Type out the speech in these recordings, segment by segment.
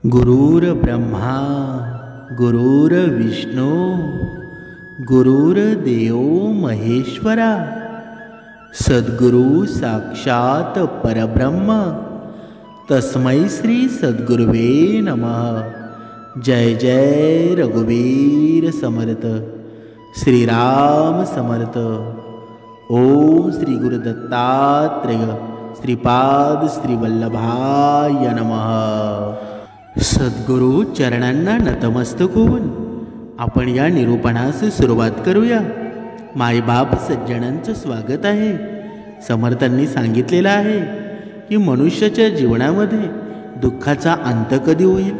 गुरुर्ब्रह्मा गुरुर्विष्णू गुरुर्देव महेश्वरा सद्गुरु साक्षात परब्रह्म तस्मै श्री सद्गुरुवे नमः। जय जय रघुवीर समर्थ श्रीराम समर्थ। ओम श्री गुरु दत्तात्रेय श्रीपाद श्रीवल्लभाय नमः। सद्गुरु चरणांना नतमस्तक होऊन आपण या निरूपणास सुरुवात करूया। मायबाप सज्जनांचं स्वागत आहे। समर्थांनी सांगितलेलं आहे की मनुष्याच्या जीवनामध्ये दुःखाचा अंत कधी होईल।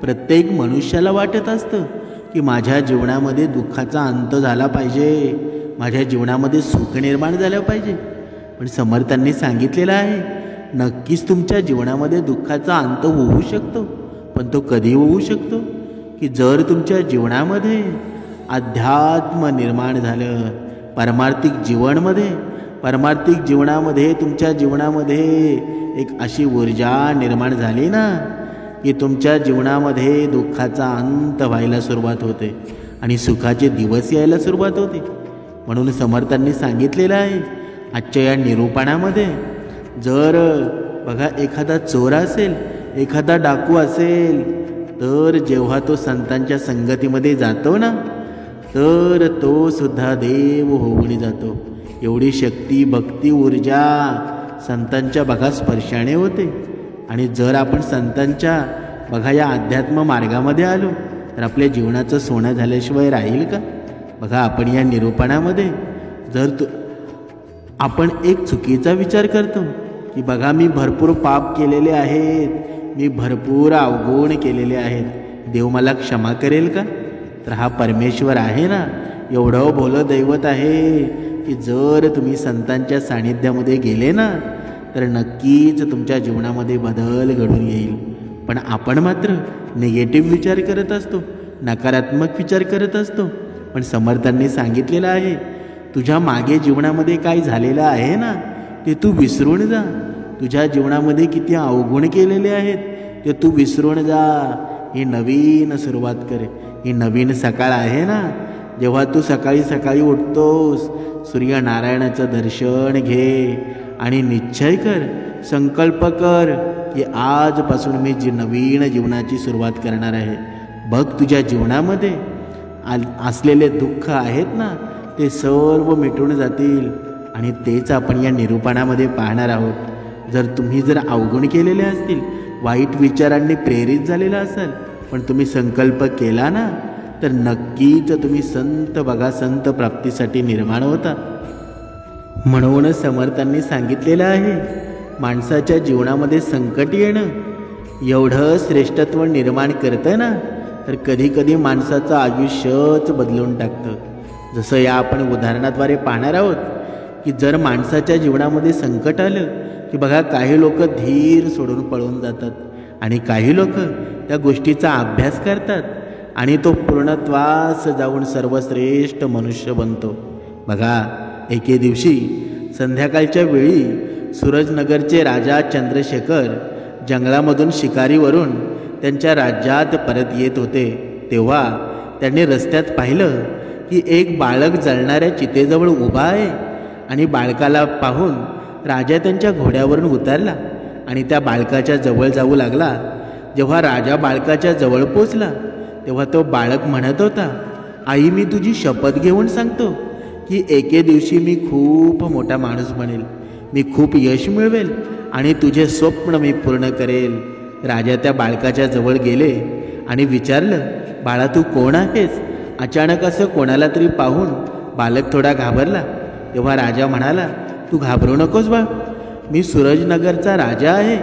प्रत्येक मनुष्याला वाटत असतं की माझ्या जीवनामध्ये दुःखाचा अंत झाला पाहिजे, माझ्या जीवनामध्ये सुख निर्माण झालं पाहिजे। पण समर्थांनी सांगितलेलं आहे नक्कीच तुमच्या जीवनामध्ये दुःखाचा अंत होऊ शकतो, पण तो कधी होऊ शकतो की जर तुमच्या जीवनामध्ये अध्यात्म निर्माण झालं, परमार्थिक जीवनामध्ये तुमच्या जीवनामध्ये एक अशी ऊर्जा निर्माण झाली ना की तुमच्या जीवनामध्ये दुःखाचा अंत व्हायला सुरुवात होते आणि सुखाचे दिवस यायला सुरुवात होते। म्हणून समर्थांनी सांगितलेलं आहे आजच्या या निरूपणामध्ये, जर बघा एखादा चोर असेल, एखादा डाकू असेल, तर जेव्हा तो संतांच्या संगतीमध्ये जातो ना, तर तो सुद्धा देव होऊन जातो। एवढी शक्ती भक्ती ऊर्जा संतांच्या बघा स्पर्शाने होते। आणि जर आपण संतांच्या बघा या अध्यात्म मार्गामध्ये आलो तर आपल्या जीवनाचं सोनं झाल्याशिवाय राहील का। बघा आपण या निरूपणामध्ये जर आपण एक चुकीचा विचार करतो की बघा मी भरपूर पाप केलेले आहेत, मी भरपूर अवगुण केलेले आहेत, देव मला क्षमा करेल का। तर हा परमेश्वर आहे ना, एवढं भोलं दैवत आहे की जर तुम्ही संतांच्या सानिध्यामध्ये गेले ना तर नक्कीच तुमच्या जीवनामध्ये बदल घडून येईल। पण आपण मात्र निगेटिव्ह विचार करत असतो, नकारात्मक विचार करत असतो। पण समर्थांनी सांगितलेलं आहे तुझ्या मागे जीवनामध्ये काय झालेलं आहे ना ते तू विसरून जा। तुझ्या जीवनामध्ये किती अवगुण केलेले आहेत ते तू विसरून जा। ही नवीन सुरुवात कर, ही नवीन सकाळ आहे ना, जेव्हा तू सकाळी सकाळी उठतोस सूर्यनारायणाचं दर्शन घे आणि निश्चय कर, संकल्प कर की आजपासून मी नवीन जीवनाची सुरुवात करणार आहे। बघ तुझ्या जीवनामध्ये असलेले दुःख आहेत ना ते सर्व मिटून जातील। आणि तेच आपण या निरूपणामध्ये पाहणार आहोत। जर तुम्ही अवगुण केलेले असतील, वाईट विचारांनी प्रेरित झालेला असाल, पण तुम्ही संकल्प केला ना तर नक्कीच तुम्ही संत प्राप्तीसाठी निर्माण होता। म्हणून समर्थांनी सांगितलेलं आहे माणसाच्या जीवनामध्ये संकट येणं एवढं श्रेष्ठत्व निर्माण करतं ना, तर कधी कधी माणसाचं आयुष्यच बदलून टाकतं। जसं या आपण उदाहरणाद्वारे पाहणार आहोत की जर माणसाच्या जीवनामध्ये संकट आलं की बघा काही लोक धीर सोडून पळून जातात आणि काही लोक त्या गोष्टीचा अभ्यास करतात आणि तो पूर्णत्वास जाऊन सर्वश्रेष्ठ मनुष्य बनतो। बघा एके दिवशी संध्याकाळच्या वेळी सूरजनगरचे राजा चंद्रशेखर जंगलामधून शिकारीवरून त्यांच्या राज्यात परत येत होते। तेव्हा त्यांनी रस्त्यात पाहिलं की एक बाळक जळणाऱ्या चितेजवळ उभा आहे आणि बाळकाला पाहून राजा त्यांच्या घोड्यावरून उतरला आणि त्या बाळकाच्या जवळ जाऊ लागला। जेव्हा राजा बाळकाच्या जवळ पोचला तेव्हा तो बाळक म्हणत होता, आई मी तुझी शपथ घेऊन सांगतो की एके दिवशी मी खूप मोठा माणूस बनेल, मी खूप यश मिळवेल आणि तुझे स्वप्न मी पूर्ण करेल। राजा त्या बाळकाच्या जवळ गेले आणि विचारलं, बाळा तू कोण आहेस। अचानक असं कोणाला तरी पाहून बालक थोडा घाबरला। तेव्हा राजा म्हणाला, तू घाबरू नकोस बाळ, मी सूरजनगरचा राजा आहे।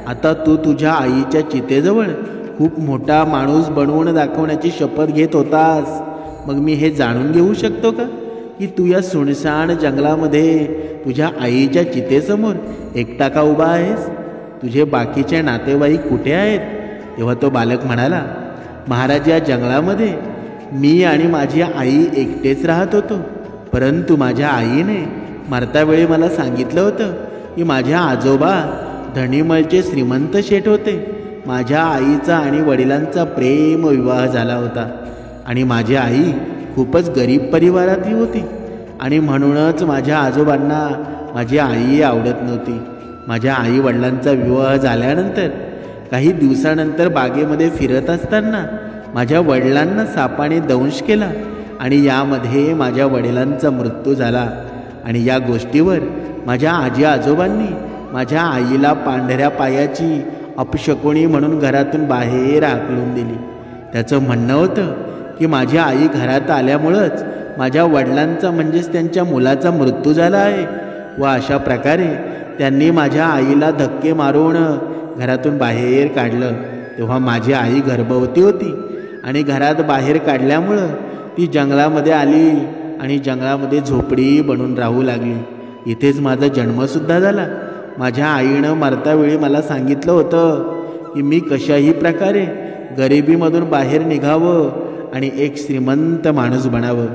आता तू तुझ्या आईच्या चितेजवळ खूप मोठा माणूस बनवून दाखवण्याची शपथ घेत होतास। मग मी हे जाणून घेऊ शकतो का की तू या सुनसान जंगलामध्ये तुझ्या आईच्या चितेसमोर एकटा का उभा आहेस, तुझे बाकीचे नातेवाईक कुठे आहेत। तेव्हा तो बालक म्हणाला, महाराज या जंगलामध्ये मी आणि माझी आई एकटेच राहत होतो, परंतु माझ्या आईने मरतावेळी मला सांगितलं होतं की माझ्या आजोबा धणीमलचे श्रीमंत शेठ होते, माझ्या आईचा आणि वडिलांचा प्रेम विवाह झाला होता आणि माझी आई खूपच गरीब परिवारातली होती आणि म्हणूनच माझ्या आजोबांना माझी आई आवडत नव्हती. माझ्या आई वडिलांचा विवाह झाल्यानंतर काही दिवसानंतर बागेमध्ये फिरत असताना माझ्या वडिलांना सापाने दंश केला आणि यामध्ये माझ्या वडिलांचा मृत्यू झाला. आणि या गोष्टीवर माझ्या आजी आजोबांनी माझ्या आईला पांढऱ्या पायाची अपशकुनी म्हणून घरातून बाहेर हाकलून दिली. त्याचं म्हणणं होतं की माझी आई घरात आल्यामुळंच माझ्या वडिलांचा म्हणजेच त्यांच्या मुलाचा मृत्यू झाला आहे व अशा प्रकारे त्यांनी माझ्या आईला धक्के मारून घरातून बाहेर काढलं. तेव्हा माझी आई गर्भवती होती आणि घरात बाहेर काढल्यामुळं ती जंगलामध्ये आली आणि जंगलामध्ये झोपडी बनून राहू लागली. इथेच माझा जन्मसुद्धा झाला. माझ्या आईनं मरतावेळी मला सांगितलं होतं की मी कशाही प्रकारे गरिबीमधून बाहेर निघावं आणि एक श्रीमंत माणूस बनावं.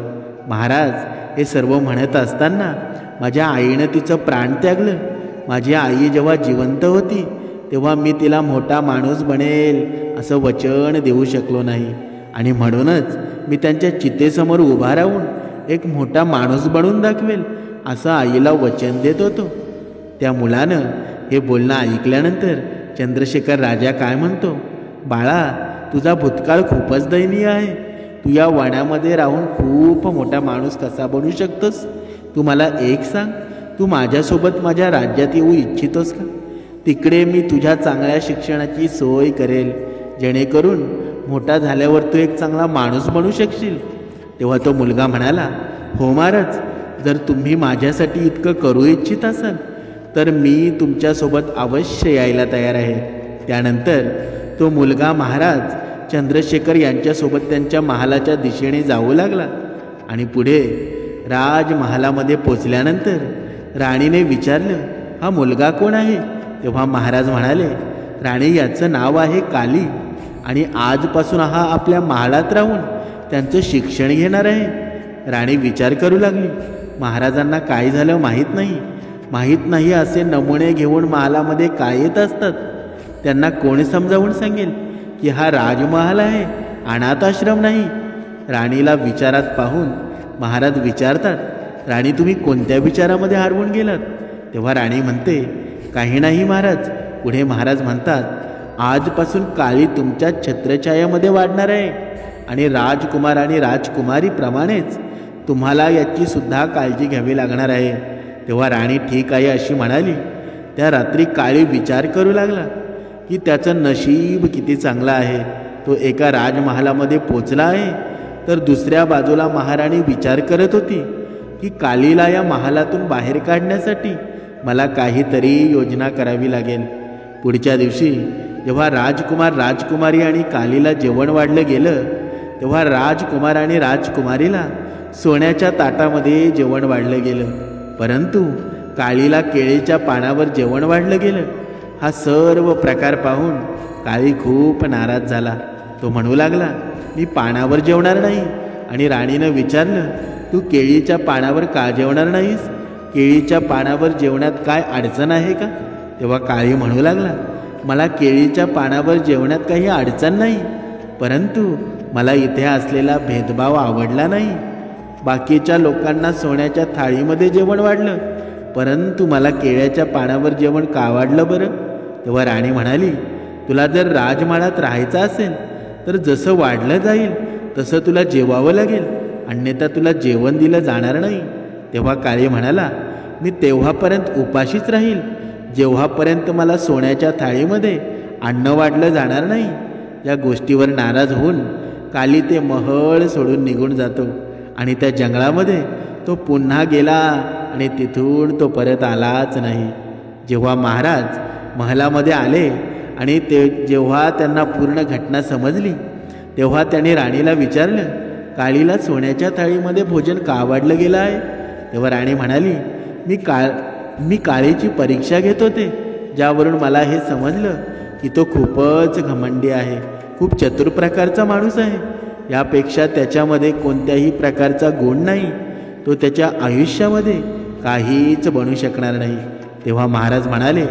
महाराज हे सर्व म्हणत असताना माझ्या आईनं तिचं प्राण त्यागलं. माझी आई जेव्हा जिवंत होती तेव्हा मी तिला मोठा माणूस बनेल असं वचन देऊ शकलो नाही आणि म्हणूनच मी त्यांच्या चितेसमोर उभा राहून एक मोठा माणूस बनून दाखवेल असं आईला वचन देत होतो. त्या मुलानं हे बोलणं ऐकल्यानंतर चंद्रशेखर राजा काय म्हणतो, बाळा तुझा भूतकाळ खूपच दयनीय आहे. तू या वनामध्ये राहून खूप मोठा माणूस कसा बनू शकतोस? तू मला एक सांग, तू माझ्यासोबत माझ्या राज्यात येऊ इच्छितोस का? तिकडे मी तुझ्या चांगल्या शिक्षणाची सोय करेल जेणेकरून मोठा झाल्यावर तू एक चांगला माणूस बनू शकशील. तेव्हा तो मुलगा म्हणाला, हो महाराज, जर तुम्ही माझ्यासाठी इतकं करू इच्छित असाल तर मी तुमच्यासोबत अवश्य यायला तयार आहे. त्यानंतर तो मुलगा महाराज चंद्रशेखर यांच्यासोबत त्यांच्या महालाच्या दिशेने जाऊ लागला आणि पुढे राजमहालामध्ये पोचल्यानंतर राणीने विचारलं, हा मुलगा कोण आहे? तेव्हा महाराज म्हणाले, राणी याचं नाव आहे काली आणि आजपासून हा आपल्या महालात राहून त्यांचं शिक्षण घेणार आहे. राणी विचार करू लागली, महाराजांना काय झालं माहीत नाही असे नमुने घेऊन महालामध्ये काय येत असतात. त्यांना कोण समजावून सांगेल की हा राजमहाल आहे, अनाथ आश्रम नाही. राणीला विचारात पाहून महाराज विचारतात, राणी तुम्ही कोणत्या विचारामध्ये हरवून गेलात? तेव्हा राणी म्हणते, काही नाही महाराज. पुढे महाराज म्हणतात, आजपासून काली तुमच्या छत्रछायामध्ये वाढणार आहे आणि राजकुमार आणि राजकुमारीप्रमाणेच तुम्हाला याची सुद्धा काळजी घ्यावी लागणार आहे. तेव्हा राणी ठीक आहे अशी म्हणाली. त्या रात्री काळी विचार करू लागला की त्याचं नशीब किती चांगलं आहे. तो एका राजमहालामध्ये पोचला आहे. तर दुसऱ्या बाजूला महाराणी विचार करत होती की कालीला या महालातून बाहेर काढण्यासाठी मला काहीतरी योजना करावी लागेल. पुढच्या दिवशी जेव्हा राजकुमार राजकुमारी आणि कालीला जेवण वाढलं गेलं तेव्हा राजकुमार आणि राजकुमारीला सोन्याच्या ताटामध्ये जेवण वाढलं गेलं, परंतु काळीला केळीच्या पानावर जेवण वाढलं गेलं. हा सर्व प्रकार पाहून काळी खूप नाराज झाला. तो म्हणू लागला, मी पानावर जेवणार नाही. आणि राणीनं विचारलं, तू केळीच्या पानावर का जेवणार नाहीस? केळीच्या पानावर जेवणात काय अडचण आहे का? तेव्हा काळी म्हणू लागला, मला केळीच्या पानावर जेवणात काही अडचण नाही, परंतु मला इथे असलेला भेदभाव आवडला नाही. बाकीच्या लोकांना सोन्याच्या थाळीमध्ये जेवण वाढलं, परंतु मला केळ्याच्या पानावर जेवण का वाढलं बरं? तेव्हा राणी म्हणाली, तुला जर राजमहालात राहायचं असेल तर जसं वाढलं जाईल तसं तुला जेवावं लागेल, अन्यथा तुला जेवण दिलं जाणार नाही. तेव्हा काळी म्हणाला, मी तेव्हापर्यंत उपाशीच राहील जेव्हापर्यंत मला सोन्याच्या थाळीमध्ये अन्न वाढलं जाणार नाही. या गोष्टीवर नाराज होऊन काली ते महल सोडून निघून जातो आणि त्या जंगलामध्ये तो पुन्हा गेला आणि तिथून तो परत आलाच नाही. जेव्हा महाराज महलामध्ये आले आणि जेव्हा त्यांना पूर्ण घटना समजली तेव्हा त्यांनी राणीला विचारलं, काळीला सोन्याच्या थाळीमध्ये भोजन का वाढलं गेलं आहे? तेव्हा राणी म्हणाली, मी काळीची परीक्षा घेत होते, ज्यावरून मला हे समजलं की तो खूपच घमंडी आहे, खूप चतुर प्रकारचा माणूस आहे. यापेक्षा त्याच्यामध्ये कोणत्याही प्रकारचा गुण नाही. तो त्याच्या आयुष्यामध्ये काहीच बनू शकणार नाही. तेव्हा महाराज म्हणाले,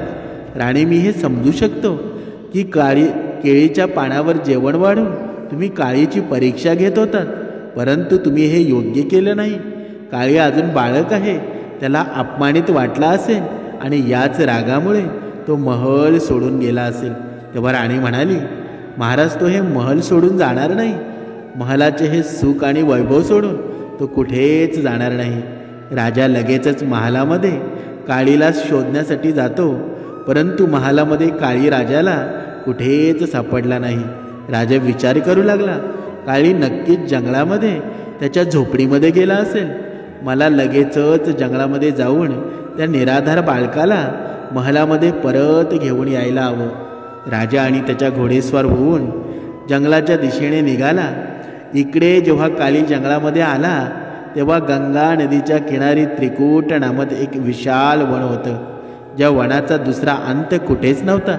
राणी मी हे समजू शकतो की केळीच्या पानावर जेवण वाढून तुम्ही काळीची परीक्षा घेत होतात, परंतु तुम्ही हे योग्य केलं नाही. काळी अजून बाळक आहे, त्याला अपमानित वाटला असेल आणि याच रागामुळे तो महल सोडून गेला असेल. तेव्हा राणी म्हणाली, महाराज तो हे महल सोडून जाणार नाही. महलाचे हे सुख आणि वैभव सोडून तो कुठेच जाणार नाही. राजा लगेचच महालामध्ये काळीला शोधण्यासाठी जातो, परंतु महालामध्ये काळी राजाला कुठेच सापडला नाही. राजा विचार करू लागला, काळी नक्कीच जंगलामध्ये त्याच्या झोपडीमध्ये गेला असेल. मला लगेचच जंगलामध्ये जाऊन त्या निराधार बाळकाला महलामध्ये परत घेऊन यायला हवं. राजा आणि त्याच्या घोडेस्वार होऊन जंगलाच्या दिशेने निघाला. इकडे जेव्हा काळी जंगलामध्ये आला तेव्हा गंगा नदीच्या किनारी त्रिकूट नामक एक विशाल वन होतं. ज्या वनाचा दुसरा अंत कुठेच नव्हता.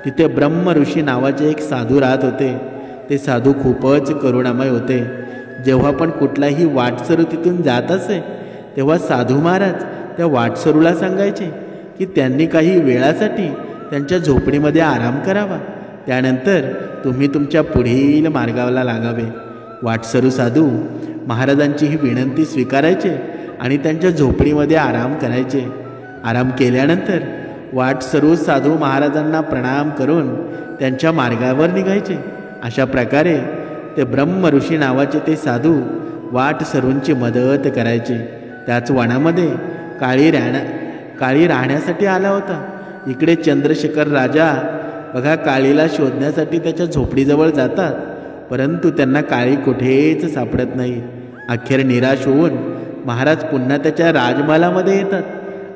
तिथे ब्रह्म ऋषी नावाचे एक साधू राहत होते. ते साधू खूपच करुणामय होते. जेव्हा पण कुठलाही वाटसरू तिथून जात असे तेव्हा साधू महाराज त्या वाटसरूला सांगायचे की त्यांनी काही वेळासाठी त्यांच्या झोपडीमध्ये आराम करावा, त्यानंतर तुम्ही तुमच्या पुढील मार्गाला लागावे. वाटसरू साधू महाराजांची ही विनंती स्वीकारायचे आणि त्यांच्या झोपडीमध्ये आराम करायचे. आराम केल्यानंतर वाटसरू साधू महाराजांना प्रणाम करून त्यांच्या मार्गावर निघायचे. अशा प्रकारे ते ब्रह्म ऋषी नावाचे ते साधू वाटसरूंची मदत करायचे. त्याच वनामध्ये काळी राहण्यासाठी आला होता. इकडे चंद्रशेखर राजा बघा काळीला शोधण्यासाठी त्याच्या झोपडीजवळ जातात, परंतु त्यांना काळी कुठेच सापडत नाही. अखेर निराश होऊन महाराज पुन्हा त्याच्या राजमहालामध्ये येतात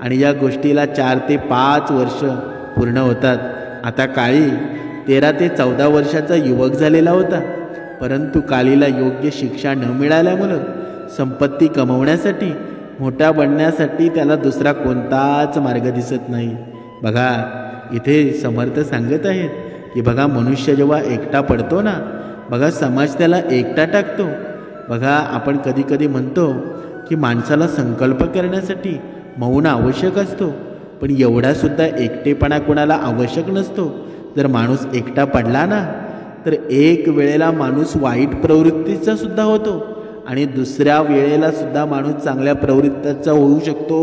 आणि या गोष्टीला 4 ते 5 वर्ष पूर्ण होतात. आता काळी 13 ते 14 वर्षाचा युवक झालेला होता, परंतु काळीला योग्य शिक्षा न मिळाल्यामुळं संपत्ती कमवण्यासाठी मोठा बनण्यासाठी त्याला दुसरा कोणताच मार्ग दिसत नाही. बघा इथे समर्थ सांगत आहेत की बघा मनुष्य जेव्हा एकटा पडतो ना, बघा समाज त्याला एकटा टाकतो. बघा आपण कधी कधी म्हणतो की माणसाला संकल्प करण्यासाठी मौन आवश्यक असतो, पण एवढासुद्धा एकटेपणा कोणाला आवश्यक नसतो. जर माणूस एकटा पडला ना तर एक वेळेला माणूस वाईट प्रवृत्तीचा सुद्धा होतो आणि दुसऱ्या वेळेला सुद्धा माणूस चांगल्या प्रवृत्तीचा होऊ शकतो.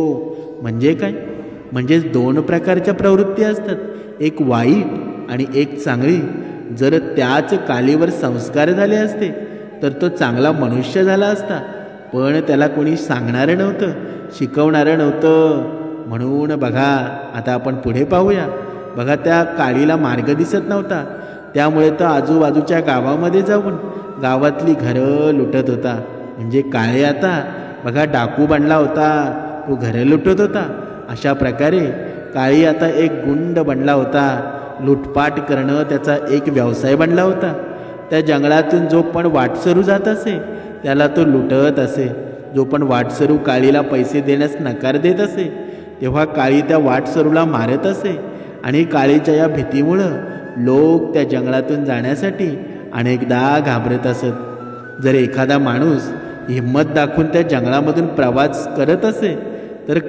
म्हणजे काय? म्हणजेच 2 प्रकारच्या प्रवृत्ती असतात, एक वाईट आणि एक चांगली. जर त्याच कालीवर संस्कार झाले असते तर तो चांगला मनुष्य झाला असता, पण त्याला कोणी सांगणारं नव्हतं, शिकवणारं नव्हतं. म्हणून बघा आता आपण पुढे पाहूया. बघा त्या काळीला मार्ग दिसत नव्हता, त्यामुळे तो आजूबाजूच्या गावामध्ये जाऊन गावातली घरं लुटत होता. म्हणजे काळे आता बघा डाकू बनला होता, तो घरं लुटत होता. अशा प्रकारे काळी आता एक गुंड बनला होता. लुटपाट करणं त्याचा एक व्यवसाय बनला होता. त्या जंगलातून जो पण वाटसरू जात असे त्याला तो लुटत असे. जो पण वाटसरू काळीला पैसे देण्यास नकार देत असे तेव्हा काळी त्या वाटसरूला मारत असे आणि काळीच्या या भीतीमुळं लोक त्या जंगलातून जाण्यासाठी अनेकदा घाबरत असत. जर एखादा माणूस हिंमत दाखवून त्या जंगलामधून प्रवास करत असे तर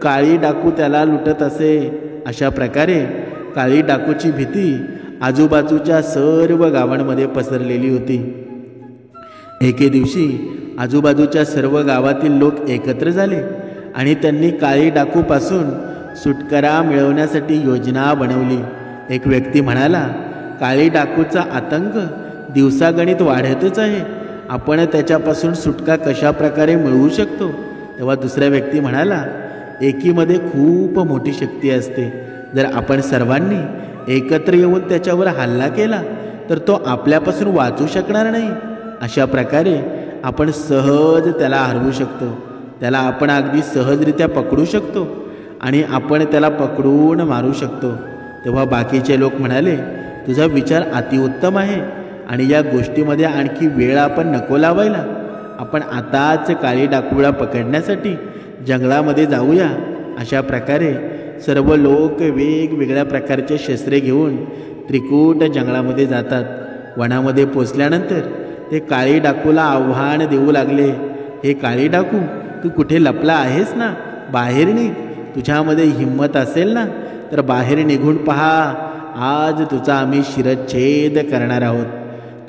काळी डाकू त्याला लुटत असे. अशा प्रकारे काळी डाकूची भीती आजूबाजूच्या सर्व गावांमध्ये पसरलेली होती. एके दिवशी आजूबाजूच्या सर्व गावातील लोक एकत्र झाले आणि त्यांनी काळी डाकूपासून सुटका मिळवण्यासाठी योजना बनवली. एक व्यक्ती म्हणाला, काळी डाकूचा आतंक दिवसागणित वाढतच आहे, आपण त्याच्यापासून सुटका कशा प्रकारे मिळवू शकतो? तेव्हा दुसरा व्यक्ती म्हणाला, एकीमध्ये खूप मोठी शक्ती असते. जर आपण सर्वांनी एकत्र येऊन त्याच्यावर हल्ला केला तर तो आपल्यापासून वाचू शकणार नाही. अशा प्रकारे आपण सहज त्याला हरवू शकतो. त्याला आपण अगदी सहजरित्या पकडू शकतो आणि आपण त्याला पकडून मारू शकतो. तेव्हा बाकीचे लोक म्हणाले, तुझा विचार अतिउत्तम आहे आणि या गोष्टीमध्ये आणखी वेळ आपण नको लावायला. आपण आताच काळी डाकूला पकडण्यासाठी जंगलामध्ये जाऊया. अशा प्रकारे सर्व लोक वेगवेगळ्या प्रकारचे शस्त्रे घेऊन त्रिकूट जंगलामध्ये जातात. वनामध्ये पोचल्यानंतर ते काळी डाकूला आव्हान देऊ लागले, हे काळी डाकू, तू कुठे लपला आहेस ना? बाहेर निघ. तुझ्यामध्ये हिंमत असेल ना तर बाहेर निघून पहा आज तुझा आम्ही शिरच्छेद करणार आहोत.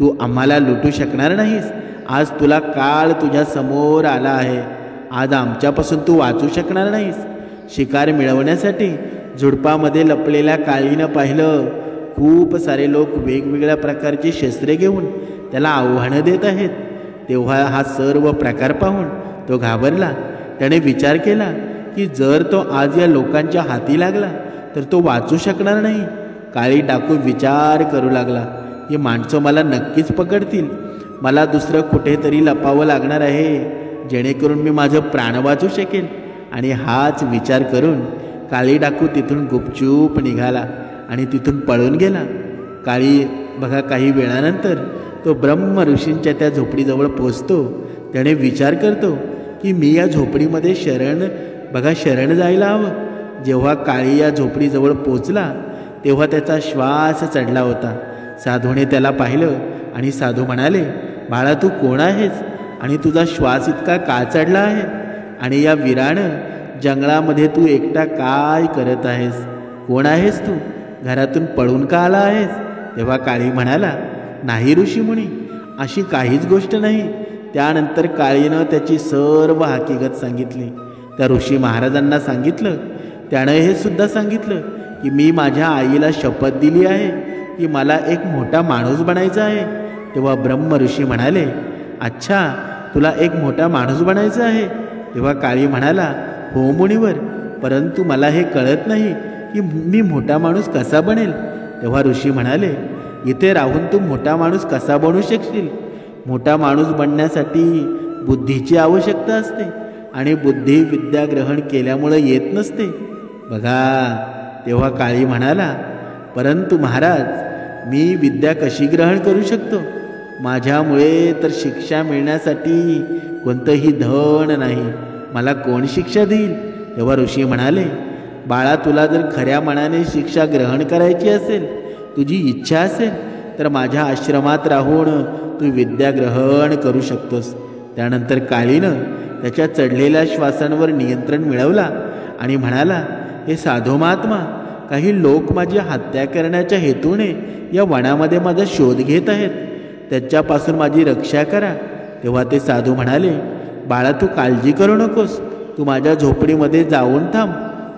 तू आम्हाला लुटू शकणार नाहीस. आज तुला काळ तुझ्या समोर आला आहे. आज आमच्यापासून तू वाचू शकणार नाहीस. शिकार मिळवण्यासाठी झुडपामध्ये लपलेल्या काळीनं पाहिलं खूप सारे लोक वेगवेगळ्या प्रकारची शस्त्रे घेऊन त्याला आव्हानं देत आहेत. तेव्हा हा सर्व प्रकार पाहून तो घाबरला. त्याने विचार केला की जर तो आज या लोकांच्या हाती लागला तर तो वाचू शकणार नाही. काळी डाकू विचार करू लागला, ही माणसं मला नक्कीच पकडतील. मला दुसरं कुठेतरी लपावं लागणार आहे जेणेकरून मी माझं प्राण वाचू शकेल. आणि हाच विचार करून काळी डाकू तिथून गुपचूप निघाला आणि तिथून पळून गेला. काळी बघा काही वेळानंतर तो ब्रह्म ऋषींच्या त्या झोपडीजवळ पोचतो. त्याने विचार करतो की मी या झोपडीमध्ये शरण जायला हवं. जेव्हा काळी या झोपडीजवळ पोचला तेव्हा त्याचा श्वास चढला होता. साधूने त्याला पाहिलं आणि साधू म्हणाले, बाळा तू कोण आहेस आणि तुझा श्वास इतका का चढला आहे आणि या विरानं जंगलामध्ये तू एकटा काय करत आहेस? कोण आहेस तू? घरातून पळून का आला आहेस? तेव्हा काळी म्हणाला, नाही ऋषीमुनी, अशी काहीच गोष्ट नाही. त्यानंतर काळीनं त्याची सर्व हकीकत सांगितली. त्या ऋषी महाराजांना सांगितलं. त्यानं हे सुद्धा सांगितलं की मी माझ्या आईला शपथ दिली आहे की मला एक मोठा माणूस बनायचा आहे. तेव्हा ब्रह्म ऋषी म्हणाले, अच्छा तुला एक मोठा माणूस बनायचा आहे? तेव्हा काळी म्हणाला, हो मुनिवर, परंतु मला हे कळत नाही की मी मोठा माणूस कसा बनेल. तेव्हा ऋषी म्हणाले, इथे राहून तू मोठा माणूस कसा बनू शकशील? मोठा माणूस बनण्यासाठी बुद्धीची आवश्यकता असते आणि बुद्धी विद्या ग्रहण केल्यामुळे येत नसते. बघा, तेव्हा काळी म्हणाला, परंतु महाराज, मी विद्या कशी ग्रहण करू शकतो? माझ्यामुळे तर शिक्षा मिळण्यासाठी कोणतंही धन नाही. मला कोण शिक्षा देईल? तेव्हा ऋषी म्हणाले, बाळा तुला जर खऱ्या मनाने शिक्षा ग्रहण करायची असेल, तुझी इच्छा असेल, तर माझ्या आश्रमात राहून तू विद्या ग्रहण करू शकतोस. त्यानंतर काळीनं त्याच्या चढलेल्या श्वासांवर नियंत्रण मिळवला आणि म्हणाला, हे साधू महात्मा, काही लोक माझी हत्या करण्याच्या हेतूने या वनामध्ये माझा शोध घेत आहेत. त्यांच्यापासून माझी रक्षा करा. तेव्हा ते साधू म्हणाले, बाळा तू काळजी करू नकोस, तू माझ्या झोपडीमध्ये जाऊन थांब.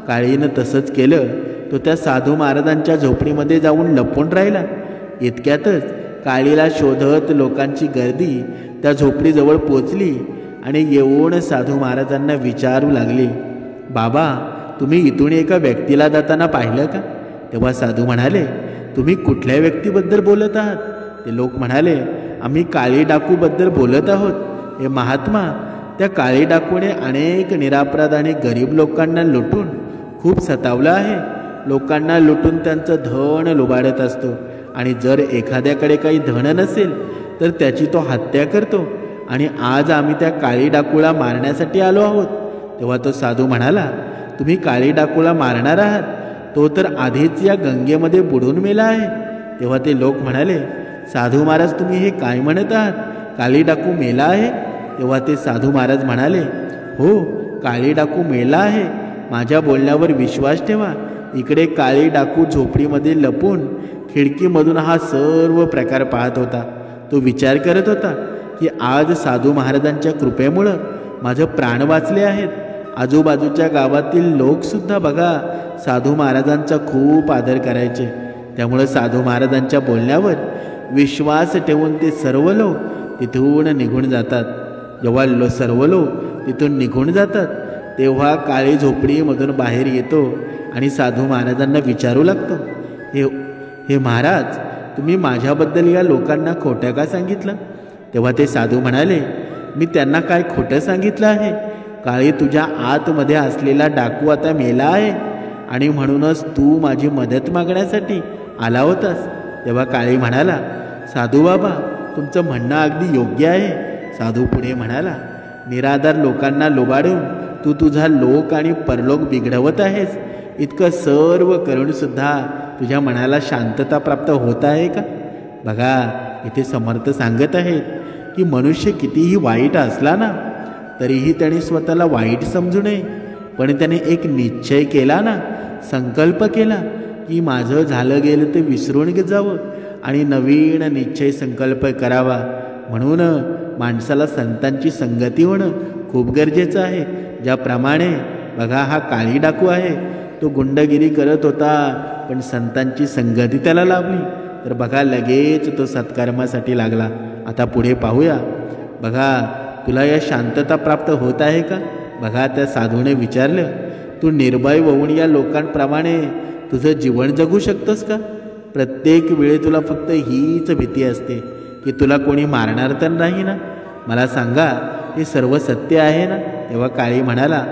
काळीनं तसंच केलं. तो त्या साधू महाराजांच्या झोपडीमध्ये जाऊन लपून राहिला. इतक्यातच काळीला शोधत लोकांची गर्दी त्या झोपडीजवळ पोचली आणि येऊन साधू महाराजांना विचारू लागली, बाबा तुम्ही इथून एका व्यक्तीला जाताना पाहिलं का? तेव्हा साधू म्हणाले, तुम्ही कुठल्या व्यक्तीबद्दल बोलत आहात? ते लोक म्हणाले, आम्ही काळी डाकूबद्दल बोलत आहोत. हे महात्मा, त्या काळी डाकूने अनेक निरापराध आणि गरीब लोकांना लुटून खूप सतावलं आहे. लोकांना लुटून त्यांचं धन लुबाडत असतो आणि जर एखाद्याकडे काही धन नसेल तर त्याची तो हत्या करतो. आणि आज आम्ही त्या काळी डाकूला मारण्यासाठी आलो आहोत. तेव्हा तो साधू म्हणाला, तुम्ही काळी डाकूला मारणार आहात? तो तर आधीच या गंगेमध्ये बुडून मेला आहे. तेव्हा ते लोक म्हणाले, साधू महाराज तुम्ही हे काय म्हणत आहात? काळी डाकू मेला आहे? तेव्हा ते साधू महाराज म्हणाले, हो, काळी डाकू मेला आहे. माझ्या बोलण्यावर विश्वास ठेवा. इकडे काळी डाकू झोपडीमध्ये लपून खिडकीमधून हा सर्व प्रकार पाहत होता. तो विचार करत होता की आज साधू महाराजांच्या कृपेमुळं माझं प्राण वाचले आहेत. आजूबाजूच्या गावातील लोकसुद्धा बघा साधू महाराजांचा खूप आदर करायचे. त्यामुळं साधू महाराजांच्या बोलण्यावर विश्वास ठेवून ते सर्व लोक तिथून निघून जातात. जेव्हा सर्व लोक तिथून निघून जातात तेव्हा काळी झोपडीमधून बाहेर येतो आणि साधू महाराजांना विचारू लागतो, हे महाराज, तुम्ही माझ्याबद्दल या लोकांना खोटं का सांगितलं? तेव्हा ते साधू म्हणाले, मी त्यांना काय खोटं सांगितलं आहे? काळी तुझ्या आतमध्ये असलेला डाकू आता मेला आहे आणि म्हणूनच तू माझी मदत मागण्यासाठी आला होतास. तेव्हा काळी म्हणाला, साधू बाबा, तुमचं म्हणणं अगदी योग्य आहे. साधू पुढे म्हणाला, निराधार लोकांना लुबाडून तू तुझा लोक आणि परलोक बिघडवत आहेस. इतकं सर्व करूनसुद्धा तुझ्या मनाला शांतता प्राप्त होत आहे का? बघा, इथे समर्थ सांगत आहेत की मनुष्य कितीही वाईट असला ना तरीही त्याने स्वतःला वाईट समजू नये. पण त्याने एक निश्चय केला ना, संकल्प केला की माझं झालं गेलं ते विसरून जावं आणि नवीन निश्चय संकल्प करावा. म्हणून माणसाला संतांची संगती होणं खूप गरजेचं आहे. ज्याप्रमाणे बघा हा काळी डाकू आहे, तो गुंडगिरी करत होता, पण संतांची संगती त्याला लाभली, तर बघा लगेच तो सत्कर्मासाठी लागला. आता पुढे पाहूया. बघा तुला या शांतता प्राप्त होत आहे का? बघा त्या साधूने विचारलं, तू निर्भय होऊन या लोकांप्रमाणे तुझं जीवन जगू शकतोस का? प्रत्येक वेळी तुला फक्त हीच भीती असते की तुला कोणी मारणार तर नाही ना? मला सांगा, हे सर्व सत्य आहे ना? तेव्हा काळी म्हणाला,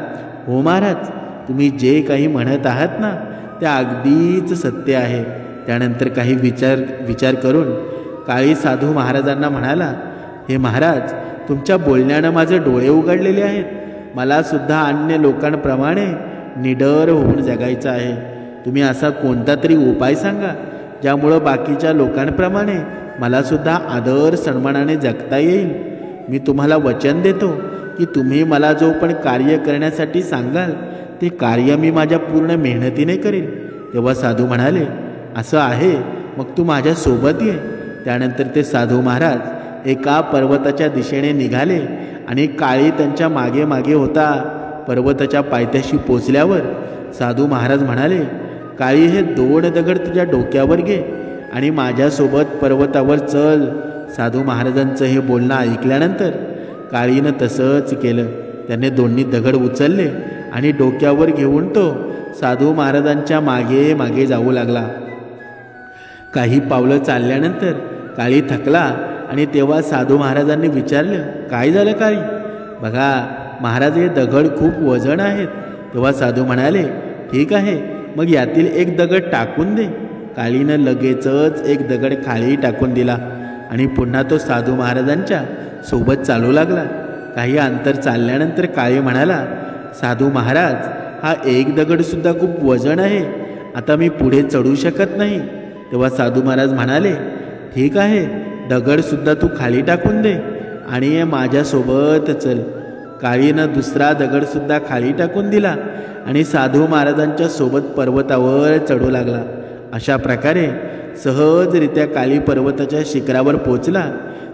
हो महाराज, तुम्ही जे काही म्हणत आहात ना ते अगदीच सत्य आहे. त्यानंतर काही विचार करून काळी साधू महाराजांना म्हणाला, हे महाराज, तुमच्या बोलण्यानं माझे डोळे उघडलेले आहेत. मला सुद्धा अन्य लोकांप्रमाणे निडर होऊन जगायचं आहे. तुम्ही असा कोणता तरी उपाय सांगा ज्यामुळं बाकीच्या लोकांप्रमाणे मला सुद्धा आदर सन्मानाने जगता येईल. मी तुम्हाला वचन देतो की तुम्ही मला जो पण कार्य करण्यासाठी सांगाल ते कार्य मी माझ्या पूर्ण मेहनतीने करेन. तेव्हा साधू म्हणाले, असं आहे, मग तू माझ्या सोबत ये. त्यानंतर ते साधू महाराज एका पर्वताच्या दिशेने निघाले आणि काळी त्यांच्या मागे मागे होता. पर्वताच्या पायथ्याशी पोचल्यावर साधू महाराज म्हणाले, काळी, हे 2 दगड तुझ्या डोक्यावर घे आणि माझ्यासोबत पर्वतावर चल. साधू महाराजांचं हे बोलणं ऐकल्यानंतर काळीनं तसंच केलं. त्याने 2 दगड उचलले आणि डोक्यावर घेऊन तो साधू महाराजांच्या मागे मागे जाऊ लागला. काही पावलं चालल्यानंतर काळी थकला आणि तेव्हा साधू महाराजांनी विचारलं, काय झालं काळी? बघा महाराज, हे दगड खूप वजन आहेत. तेव्हा साधू म्हणाले, ठीक आहे, मग यातील एक दगड टाकून दे. काळीनं लगेचच एक दगड खाली टाकून दिला आणि पुन्हा तो साधू महाराजांच्या सोबत चालू लागला. काही अंतर चालल्यानंतर काळी म्हणाला, साधू महाराज, हा एक दगडसुद्धा खूप वजन आहे. आता मी पुढे चढू शकत नाही. तेव्हा साधू महाराज म्हणाले, ठीक आहे, दगडसुद्धा तू खाली टाकून दे आणि माझ्यासोबत चल. काळीनं दुसरा दगडसुद्धा खाली टाकून दिला आणि साधू महाराजांच्या सोबत पर्वतावर चढू लागला. अशा प्रकारे सहजरित्या काळी पर्वताच्या शिखरावर पोचला.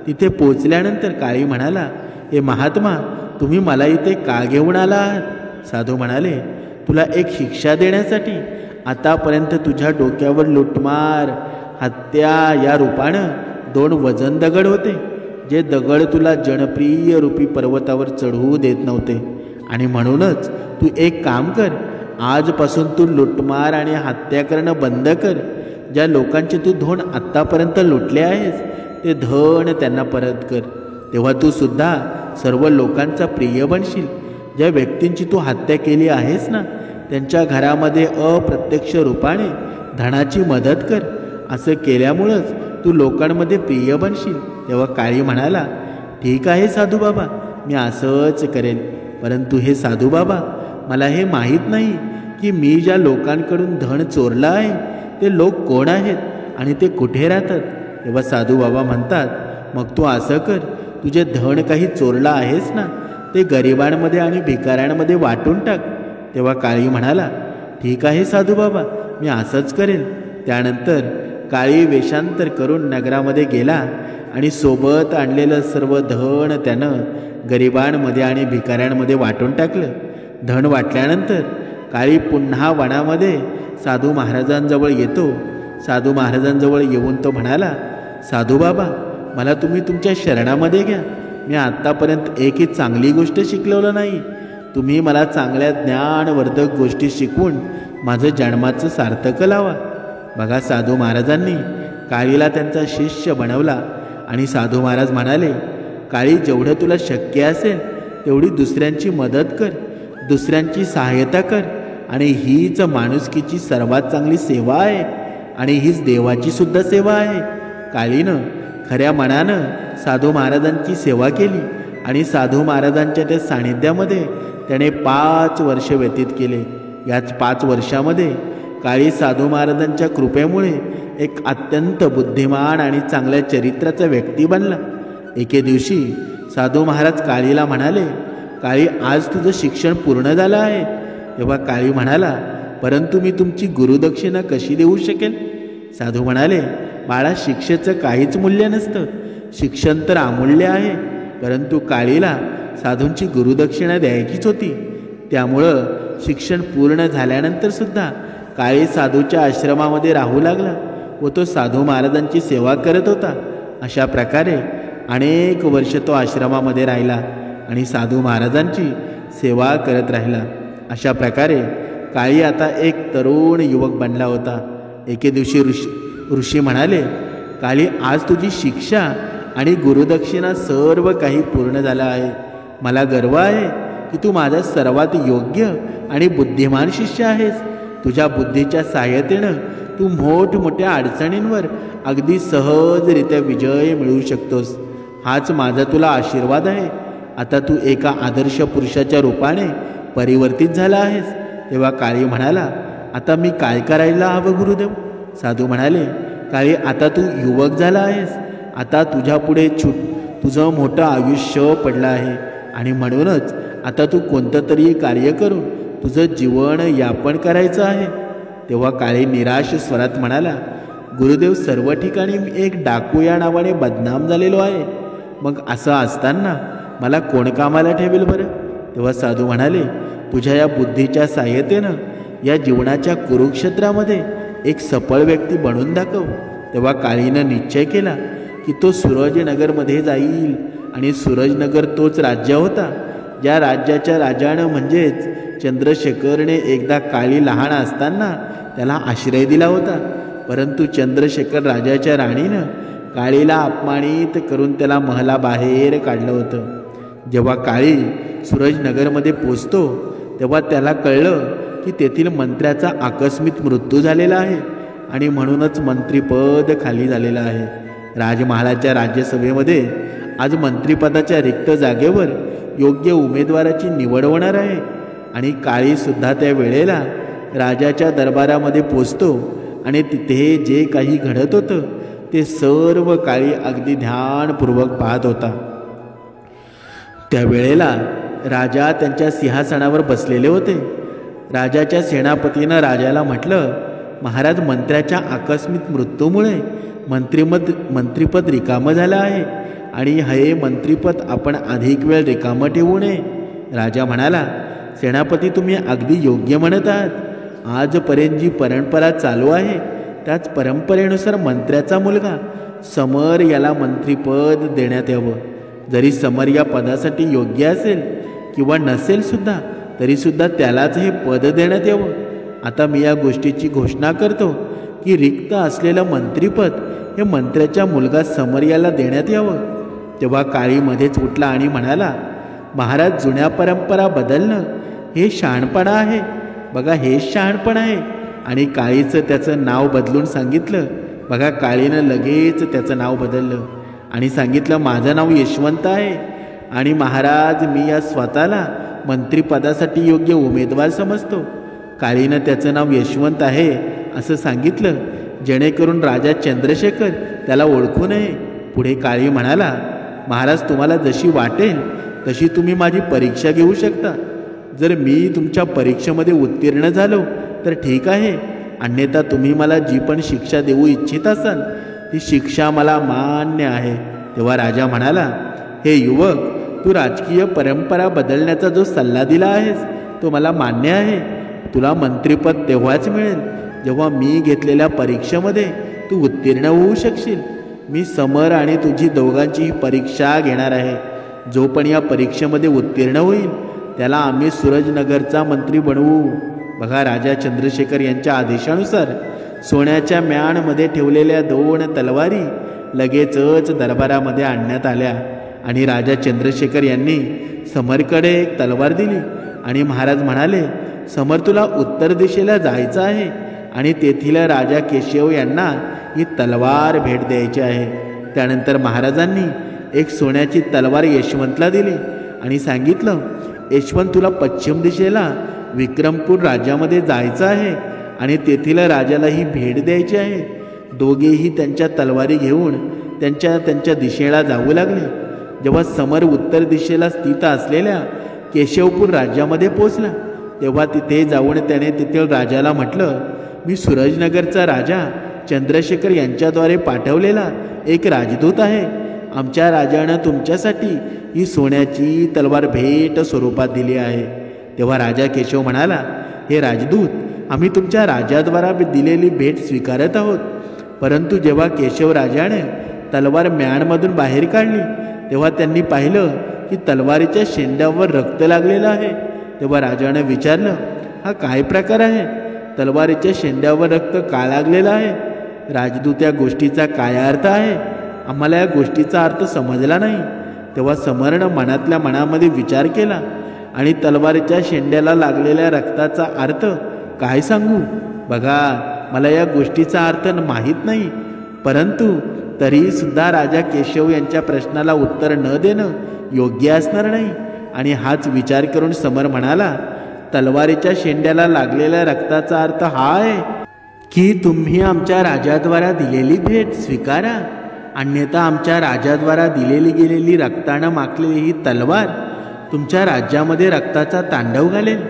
तिथे पोचल्यानंतर काळी म्हणाला, हे महात्मा, तुम्ही मला इथे का घेऊन आला आहात? साधू म्हणाले, तुला एक शिक्षा देण्यासाठी. आतापर्यंत तुझ्या डोक्यावर लुटमार, हत्या या रूपानं 2 वजन दगड होते, जे दगड तुला जनप्रिय रूपी पर्वतावर चढवू देत नव्हते. आणि म्हणूनच तू एक काम कर, आजपासून तू लुटमार आणि हत्या करणं बंद कर. ज्या लोकांचे तू धन आत्तापर्यंत लुटले आहेस ते धन त्यांना परत कर. तेव्हा तू सुद्धा सर्व लोकांचा प्रिय बनशील. ज्या व्यक्तींची तू हत्या केली आहेस ना, त्यांच्या घरामध्ये अप्रत्यक्ष रूपाने धनाची मदत कर. असं केल्यामुळंच तू लोकांमध्ये प्रिय बनशील. तेव्हा काळी म्हणाला, ठीक आहे साधू बाबा, मी असंच करेन. परंतु हे साधू बाबा, मला हे माहीत नाही की मी ज्या लोकांकडून धन चोरलं आहे ते लोक कोण आहेत आणि ते कुठे राहतात. तेव्हा साधू बाबा म्हणतात, मग तू असं कर, तुझे धन काही चोरलं आहेस ना, ते गरिबांमध्ये आणि भिकाऱ्यांमध्ये वाटून टाक. तेव्हा काळी म्हणाला, ठीक आहे साधू बाबा, मी असंच करेन. त्यानंतर काळी वेषांतर करून नगरामध्ये गेला आणि सोबत आणलेलं सर्व धन त्यानं गरिबांमध्ये आणि भिकाऱ्यांमध्ये वाटून टाकलं. धन वाटल्यानंतर काळी पुन्हा वनामध्ये साधू महाराजांजवळ येतो. साधू महाराजांजवळ येऊन तो म्हणाला, साधू बाबा, मला तुम्ही तुमच्या शरणामध्ये घ्या. मी आत्तापर्यंत एकही चांगली गोष्ट शिकवलं नाही. तुम्ही मला चांगल्या ज्ञानवर्धक गोष्टी शिकवून माझं जन्माचं सार्थक लावा. बघा, साधू महाराजांनी काळीला त्यांचा शिष्य बनवला आणि साधू महाराज म्हणाले, काळी, जेवढं तुला शक्य असेल तेवढी दुसऱ्यांची मदत कर, दुसऱ्यांची सहायता कर आणि हीच माणुसकीची सर्वात चांगली सेवा आहे आणि हीच देवाची सुद्धा सेवा आहे. काळीनं खऱ्या मनानं साधू महाराजांची सेवा केली आणि साधू महाराजांच्या त्या सानिध्यामध्ये त्याने 5 वर्ष व्यतीत केले. याच 5 वर्षामध्ये काळी साधू महाराजांच्या कृपेमुळे एक अत्यंत बुद्धिमान आणि चांगल्या चरित्राचा व्यक्ती बनला. एके दिवशी साधू महाराज काळीला म्हणाले, काळी, आज तुझं शिक्षण पूर्ण झालं आहे. तेव्हा काळी म्हणाला, परंतु मी तुमची गुरुदक्षिणा कशी देऊ शकेल? साधू म्हणाले, बाळा, शिक्षेचं काहीच मूल्य नसतं. शिक्षण तर अमूल्य आहे, परंतु काळीला साधूंची गुरुदक्षिणा द्यायचीच होती. त्यामुळं शिक्षण पूर्ण झाल्यानंतर सुद्धा काळी साधूच्या आश्रमामध्ये राहू लागला व तो साधू महाराजांची सेवा करत होता. अशा प्रकारे अनेक वर्ष तो आश्रमामध्ये राहिला आणि साधू महाराजांची सेवा करत राहिला. अशा प्रकारे काळी आता एक तरुण युवक बनला होता. एके दिवशी ऋषी म्हणाले, काळी, आज तुझी शिक्षा आणि गुरुदक्षिणा सर्व काही पूर्ण झालं आहे. मला गर्व आहे की तू माझा सर्वात योग्य आणि बुद्धिमान शिष्य आहेस. तुझ्या बुद्धीच्या सहाय्यतेनं तू मोठमोठ्या अडचणींवर अगदी सहजरित्या विजय मिळवू शकतोस. हाच माझा तुला आशीर्वाद आहे. आता तू एका आदर्श पुरुषाच्या रूपाने परिवर्तित झाला आहेस. तेव्हा काळी म्हणाला, आता मी काय करायला हवं गुरुदेव? साधू म्हणाले, काळी, आता तू युवक झाला आहेस. आता तुझ्या पुढे तुझं मोठं आयुष्य पडलं आहे आणि म्हणूनच आता तू कोणतं तरी कार्य करून तुझं जीवन यापन करायचं आहे. तेव्हा काळी निराश स्वरात म्हणाला, गुरुदेव, सर्व ठिकाणी मी एक डाकू या नावाने बदनाम झालेलो आहे. मग असं असताना मला कोण कामाला ठेवेल बरं? तेव्हा साधू म्हणाले, तुझ्या या बुद्धीच्या सहाय्यतेनं या जीवनाच्या कुरुक्षेत्रामध्ये एक सफळ व्यक्ती बनून दाखव. तेव्हा काळीनं निश्चय केला की तो सूरजनगरमध्ये जाईल आणि सूरजनगर तोच राज्य होता ज्या राज्याच्या राजानं म्हणजेच चंद्रशेखरने एकदा काळी लहान असताना त्याला आश्रय दिला होता. परंतु चंद्रशेखर राजाच्या राणीनं काळीला अपमानित करून त्याला महलाबाहेर काढलं होतं. जेव्हा काळी सूरजनगरमध्ये पोचतो तेव्हा त्याला कळलं की तेथील मंत्र्याचा आकस्मिक मृत्यू झालेला आहे आणि म्हणूनच मंत्रिपद खाली झालेलं आहे. राजमहालाच्या राज्यसभेमध्ये आज मंत्रिपदाच्या रिक्त जागेवर योग्य उमेदवाराची निवड होणार आहे आणि काळीसुद्धा त्या वेळेला राजाच्या दरबारामध्ये पोचतो आणि तिथे जे काही घडत होतं ते सर्व काळी अगदी ध्यानपूर्वक पाहत होता. त्यावेळेला राजा त्यांच्या सिंहासनावर बसलेले होते. राजाच्या सेनापतीनं राजाला म्हटलं, महाराज, मंत्र्याच्या आकस्मिक मृत्यूमुळे मंत्रिपद रिकामं झालं आहे आणि हे मंत्रिपद आपण अधिक वेळ रिकामं ठेवू नये. राजा म्हणाला, सेनापती, तुम्ही अगदी योग्य म्हणत आहात. आजपर्यंत जी परंपरा चालू आहे त्याच परंपरेनुसार मंत्र्याचा मुलगा समर याला मंत्रिपद देण्यात यावं. जरी समर या पदासाठी योग्य असेल किंवा नसेल सुद्धा तरीसुद्धा त्यालाच हे पद देण्यात यावं. आता मी या गोष्टीची घोषणा करतो की रिक्त असलेलं मंत्रिपद हे मंत्र्याच्या मुलगा समर याला देण्यात यावं. तेव्हा काळी मध्येच उठला आणि म्हणाला, महाराज, जुन्या परंपरा बदलणं हे शहाणपणा आहे. बघा, हे शहाणपण आहे. आणि काळीचं त्याचं नाव बदलून सांगितलं. बघा, काळीनं लगेच त्याचं नाव बदललं आणि सांगितलं, माझं नाव यशवंत आहे आणि महाराज, मी या स्वतःला मंत्रिपदासाठी योग्य उमेदवार समजतो. काळीनं त्याचं नाव यशवंत आहे असं सांगितलं जेणेकरून राजा चंद्रशेखर त्याला ओळखू नये. पुढे काळी म्हणाला, महाराज, तुम्हाला जशी वाटेल तशी तुम्ही माझी परीक्षा घेऊ शकता. जर मी तुमच्या परीक्षेमध्ये उत्तीर्ण झालो तर ठीक आहे, अन्यथा तुम्ही मला जी पण शिक्षा देऊ इच्छित असाल ती शिक्षा मला मान्य आहे. तेव्हा राजा म्हणाला, हे युवक, तू राजकीय परंपरा बदलण्याचा जो सल्ला दिला आहेस तो मला मान्य आहे. तुला मंत्रिपद तेव्हाच मिळेल जेव्हा मी घेतलेल्या परीक्षेमध्ये तू उत्तीर्ण होऊ शकशील. मी समर आणि तुझी दोघांचीही परीक्षा घेणार आहे. जो पण या परीक्षेमध्ये उत्तीर्ण होईल त्याला आम्ही सूरजनगरचा मंत्री बनवू. बघा, राजा चंद्रशेखर यांच्या आदेशानुसार सोन्याच्या म्याणमध्ये ठेवलेल्या 2 तलवारी लगेचच दरबारामध्ये आणण्यात आल्या आणि राजा चंद्रशेखर यांनी समरकडे एक तलवार दिली आणि महाराज म्हणाले, समर, तुला उत्तर दिशेला जायचं आहे आणि तेथील राजा केशव यांना ही तलवार भेट द्यायची आहे. त्यानंतर महाराजांनी एक सोन्याची तलवार यशवंतला दिली आणि सांगितलं, यशवंत, तुला पश्चिम दिशेला विक्रमपूर राज्यामध्ये जायचं आहे आणि तेथील राजाला ही भेट द्यायची आहे. दोघेही त्यांच्या तलवारी घेऊन त्यांच्या दिशेला जाऊ लागले. जेव्हा समर उत्तर दिशेला स्थित असलेल्या केशवपूर राज्यामध्ये पोचला तेव्हा तिथे जाऊन त्याने तेथील राजाला म्हटलं, मी सूरजनगरचा राजा चंद्रशेखर यांच्याद्वारे पाठवलेला एक राजदूत आहे. आमच्या राजानं तुमच्यासाठी ही सोन्याची तलवार भेट स्वरूपात दिली आहे. तेव्हा राजा केशव म्हणाला, हे राजदूत, आम्ही तुमच्या राजाद्वारा दिलेली भेट स्वीकारत आहोत. परंतु जेव्हा केशव राजाने तलवार म्याणमधून बाहेर काढली तेव्हा त्यांनी पाहिलं की तलवारीच्या शेंड्यावर रक्त लागलेलं आहे. तेव्हा राजाने विचारलं, हा काय प्रकार आहे? तलवारीच्या शेंड्यावर रक्त का लागलेलं आहे? राजदूत, या गोष्टीचा काय अर्थ आहे? आम्हाला या गोष्टीचा अर्थ समजला नाही. तेव्हा समरनं मनातल्या मनामध्ये विचार केला आणि तलवारीच्या शेंड्याला लागलेल्या रक्ताचा अर्थ काय सांगू? बघा, मला या गोष्टीचा अर्थ माहीत नाही. परंतु तरी सुद्धा राजा केशव यांच्या प्रश्नाला उत्तर न देणं योग्य असणार नाही. आणि हाच विचार करून समर म्हणाला, तलवारीच्या शेंड्याला लागलेल्या रक्ताचा अर्थ हा आहे की तुम्ही आमच्या राजाद्वारा दिलेली भेट स्वीकारा, अन्यथा आमच्या राजाद्वारा दिलेली गेलेली रक्तानं माखलेली ही तलवार तुमच्या राज्यामध्ये रक्ताचा तांडव घालेल.